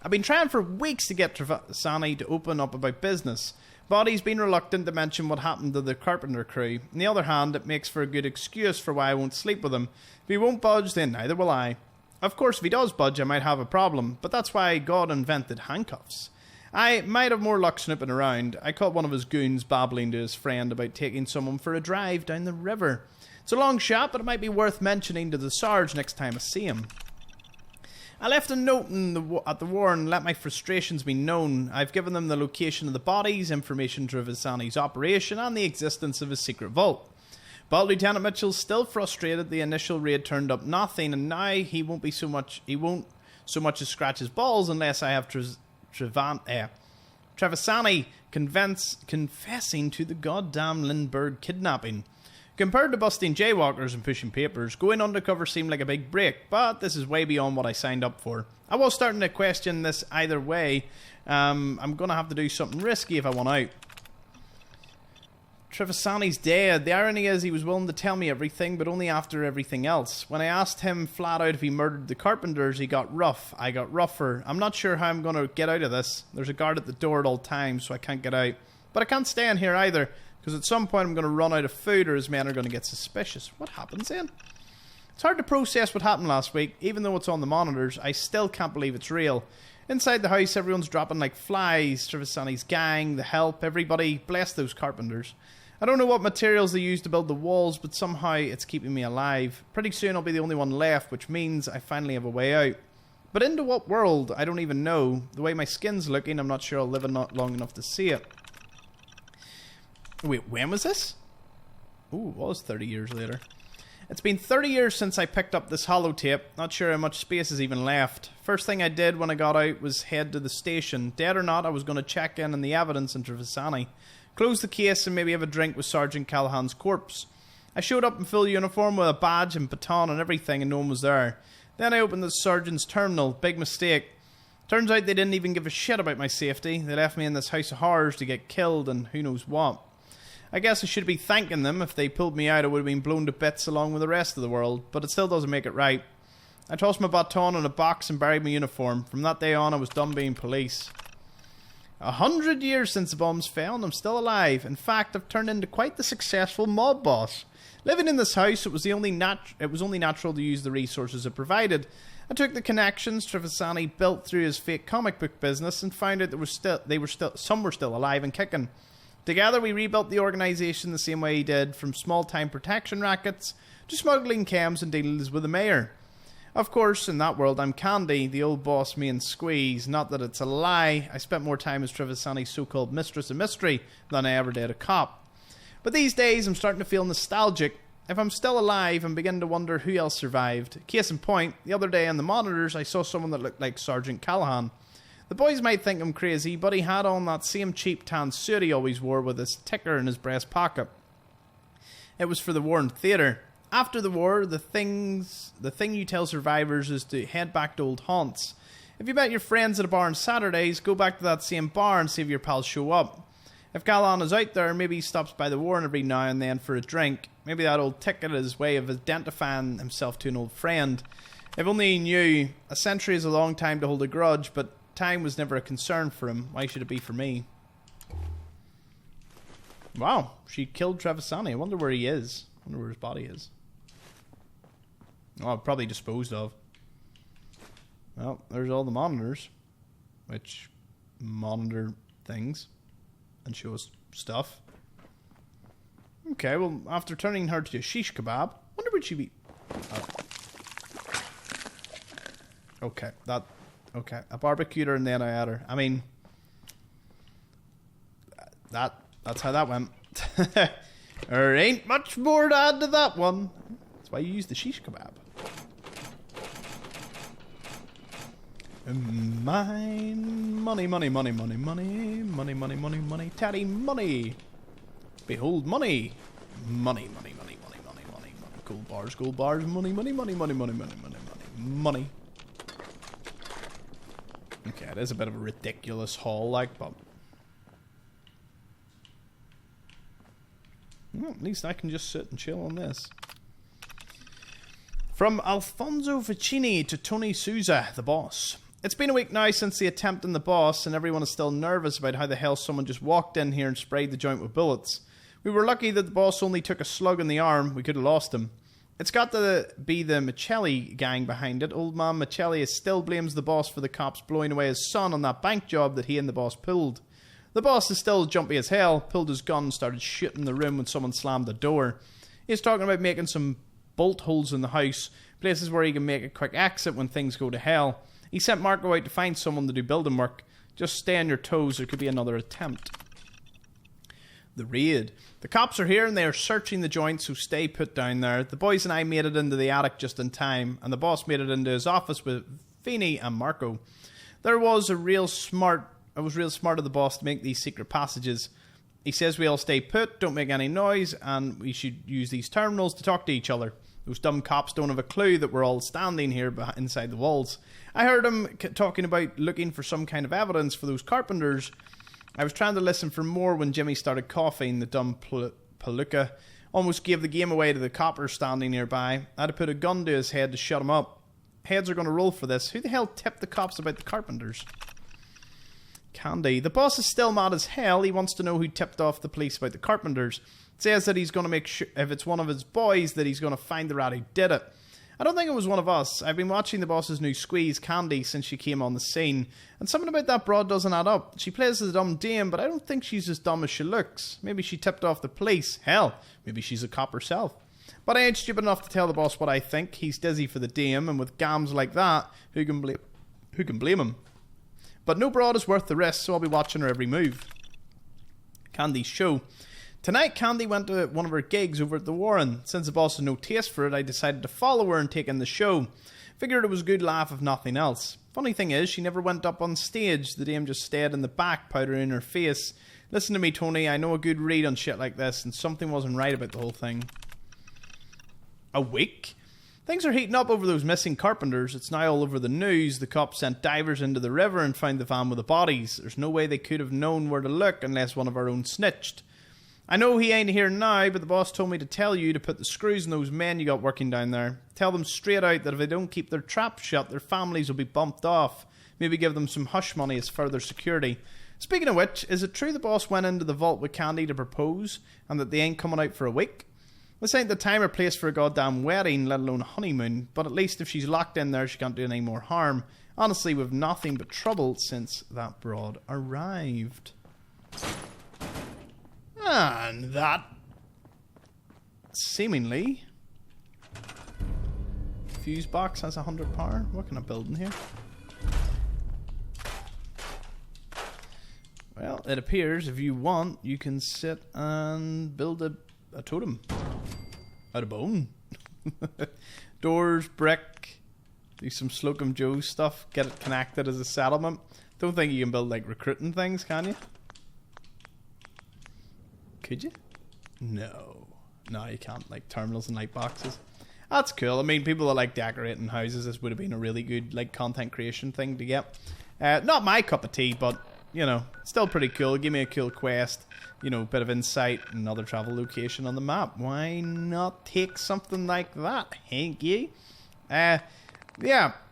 Speaker 1: I've been trying for weeks to get Trevisani to open up about business, but he's been reluctant to mention what happened to the carpenter crew. On the other hand, it makes for a good excuse for why I won't sleep with him. If he won't budge, then neither will I. Of course, if he does budge, I might have a problem, but that's why God invented handcuffs. I might have more luck snooping around. I caught one of his goons babbling to his friend about taking someone for a drive down the river. It's a long shot, but it might be worth mentioning to the Sarge next time I see him. I left a note at the war and let my frustrations be known. I've given them the location of the bodies, information to Trevisani's operation, and the existence of his secret vault. But Lieutenant Mitchell's still frustrated. The initial raid turned up nothing, and now he won't so much as scratch his balls unless I have Trevisani confessing to the goddamn Lindbergh kidnapping. Compared to busting jaywalkers and pushing papers, going undercover seemed like a big break, but this is way beyond what I signed up for. I was starting to question this either way. I'm going to have to do something risky if I want out. Trevisani's dead. The irony is he was willing to tell me everything, but only after everything else. When I asked him flat out if he murdered the carpenters, he got rough. I got rougher. I'm not sure how I'm going to get out of this. There's a guard at the door at all times, so I can't get out. But I can't stay in here either, because at some point I'm going to run out of food or his men are going to get suspicious. What happens then? It's hard to process what happened last week. Even though it's on the monitors, I still can't believe it's real. Inside the house, everyone's dropping like flies. Trevisani's gang, the help, everybody. Bless those carpenters. I don't know what materials they use to build the walls, but somehow it's keeping me alive. Pretty soon I'll be the only one left, which means I finally have a way out. But into what world? I don't even know. The way my skin's looking, I'm not sure I'll live long enough to see it. Wait, when was this? Ooh, it was 30 years later. It's been 30 years since I picked up this holotape. Not sure how much space is even left. First thing I did when I got out was head to the station. Dead or not, I was going to check in on the evidence in Trevisani. Close the case and maybe have a drink with Sergeant Callahan's corpse. I showed up in full uniform with a badge and baton and everything, and no one was there. Then I opened the sergeant's terminal. Big mistake. Turns out they didn't even give a shit about my safety. They left me in this house of horrors to get killed and who knows what. I guess I should be thanking them. If they pulled me out, I would have been blown to bits along with the rest of the world, but it still doesn't make it right. I tossed my baton in a box and buried my uniform. From that day on, I was done being police. 100 years since the bombs fell, and I'm still alive. In fact, I've turned into quite the successful mob boss. Living in this house, it was only natural to use the resources it provided. I took the connections Trevisani built through his fake comic book business and found out some were still alive and kicking. Together, we rebuilt the organisation the same way he did, from small-time protection rackets to smuggling chems and deals with the mayor. Of course, in that world, I'm Candy, the old boss me and Squeeze. Not that it's a lie. I spent more time as Trevisani's so-called mistress of mystery than I ever did a cop. But these days, I'm starting to feel nostalgic. If I'm still alive, I'm beginning to wonder who else survived. Case in point, the other day on the monitors, I saw someone that looked like Sergeant Callahan. The boys might think I'm crazy, but he had on that same cheap tan suit he always wore with his ticker in his breast pocket. It was for the Warren Theatre. After the war, the thing you tell survivors is to head back to old haunts. If you met your friends at a bar on Saturdays, go back to that same bar and see if your pals show up. If Callahan is out there, maybe he stops by the Warren every now and then for a drink. Maybe that old ticket is his way of identifying himself to an old friend. If only he knew. A century is a long time to hold a grudge, but time was never a concern for him. Why should it be for me? Wow, she killed Trevisani. I wonder where he is. I wonder where his body is. Oh, probably disposed of. Well, there's all the monitors, which monitor things and show us stuff. Okay, well, after turning her to a shish kebab, wonder would she be... Oh. Okay, I barbecued her and then I had her. I mean, that's how that went. There ain't much more to add to that one. That's why you use the shish kebab. Mine, money, money, money, money, money, money, money, money, money, tatty money. Behold money. Money, money, money, money, money, money, money. Gold bars, money, money, money, money, money, money, money, money, money. Okay, it is a bit of a ridiculous haul, like, but... Well, at least I can just sit and chill on this. From Alfonso Ficini to Tony Souza, the boss. It's been a week now since the attempt on the boss, and everyone is still nervous about how the hell someone just walked in here and sprayed the joint with bullets. We were lucky that the boss only took a slug in the arm. We could have lost him. It's got to be the Michelli gang behind it. Old man Michelli still blames the boss for the cops blowing away his son on that bank job that he and the boss pulled. The boss is still jumpy as hell, pulled his gun and started shooting the room when someone slammed the door. He's talking about making some bolt holes in the house, places where he can make a quick exit when things go to hell. He sent Marco out to find someone to do building work. Just stay on your toes, there could be another attempt. The raid. The cops are here and they are searching the joint, so stay put down there. The boys and I made it into the attic just in time, and the boss made it into his office with Feeney and Marco. It was real smart of the boss to make these secret passages. He says we all stay put, don't make any noise, and we should use these terminals to talk to each other. Those dumb cops don't have a clue that we're all standing here inside the walls. I heard him talking about looking for some kind of evidence for those carpenters. I was trying to listen for more when Jimmy started coughing. The dumb palooka almost gave the game away to the coppers standing nearby. I had to put a gun to his head to shut him up. Heads are going to roll for this. Who the hell tipped the cops about the carpenters? Candy. The boss is still mad as hell. He wants to know who tipped off the police about the carpenters. Says that he's going to make sure, if it's one of his boys, that he's going to find the rat who did it. I don't think it was one of us. I've been watching the boss's new squeeze, Candy, since she came on the scene, and something about that broad doesn't add up. She plays as a dumb dame, but I don't think she's as dumb as she looks. Maybe she tipped off the police. Hell, maybe she's a cop herself. But I ain't stupid enough to tell the boss what I think. He's dizzy for the dame, and with gams like that, who can blame him? But no broad is worth the risk, so I'll be watching her every move. Candy's show. Tonight, Candy went to one of her gigs over at the Warren. Since the boss has no taste for it, I decided to follow her and take in the show. Figured it was a good laugh if nothing else. Funny thing is, she never went up on stage. The dame just stayed in the back, powdering her face. Listen to me, Tony, I know a good read on shit like this, and something wasn't right about the whole thing. A week? Things are heating up over those missing carpenters. It's now all over the news. The cops sent divers into the river and found the van with the bodies. There's no way they could have known where to look unless one of our own snitched. I know he ain't here now, but the boss told me to tell you to put the screws in those men you got working down there. Tell them straight out that if they don't keep their traps shut, their families will be bumped off. Maybe give them some hush money as further security. Speaking of which, is it true the boss went into the vault with Candy to propose, and that they ain't coming out for a week? This ain't the time or place for a goddamn wedding, let alone a honeymoon, but at least if she's locked in there, she can't do any more harm. Honestly, we've nothing but trouble since that broad arrived. And that, seemingly, fuse box has 100 power. What can I build in here? Well, it appears if you want, you can sit and build a totem out of bone. Doors, brick, do some Slocum Joe stuff, get it connected as a settlement. Don't think you can build like recruiting things, can you? Could you? No, you can't. Like terminals and light boxes. That's cool. I mean, people that like decorating houses, this would have been a really good like content creation thing to get. Not my cup of tea, but you know, still pretty cool. Give me a cool quest, you know, bit of insight, another travel location on the map. Why not take something like that, Hank? Yeah,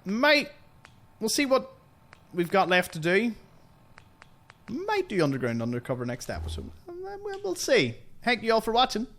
Speaker 1: we'll see what we've got left to do. Might do underground undercover next episode. We'll see. Thank you all for watching.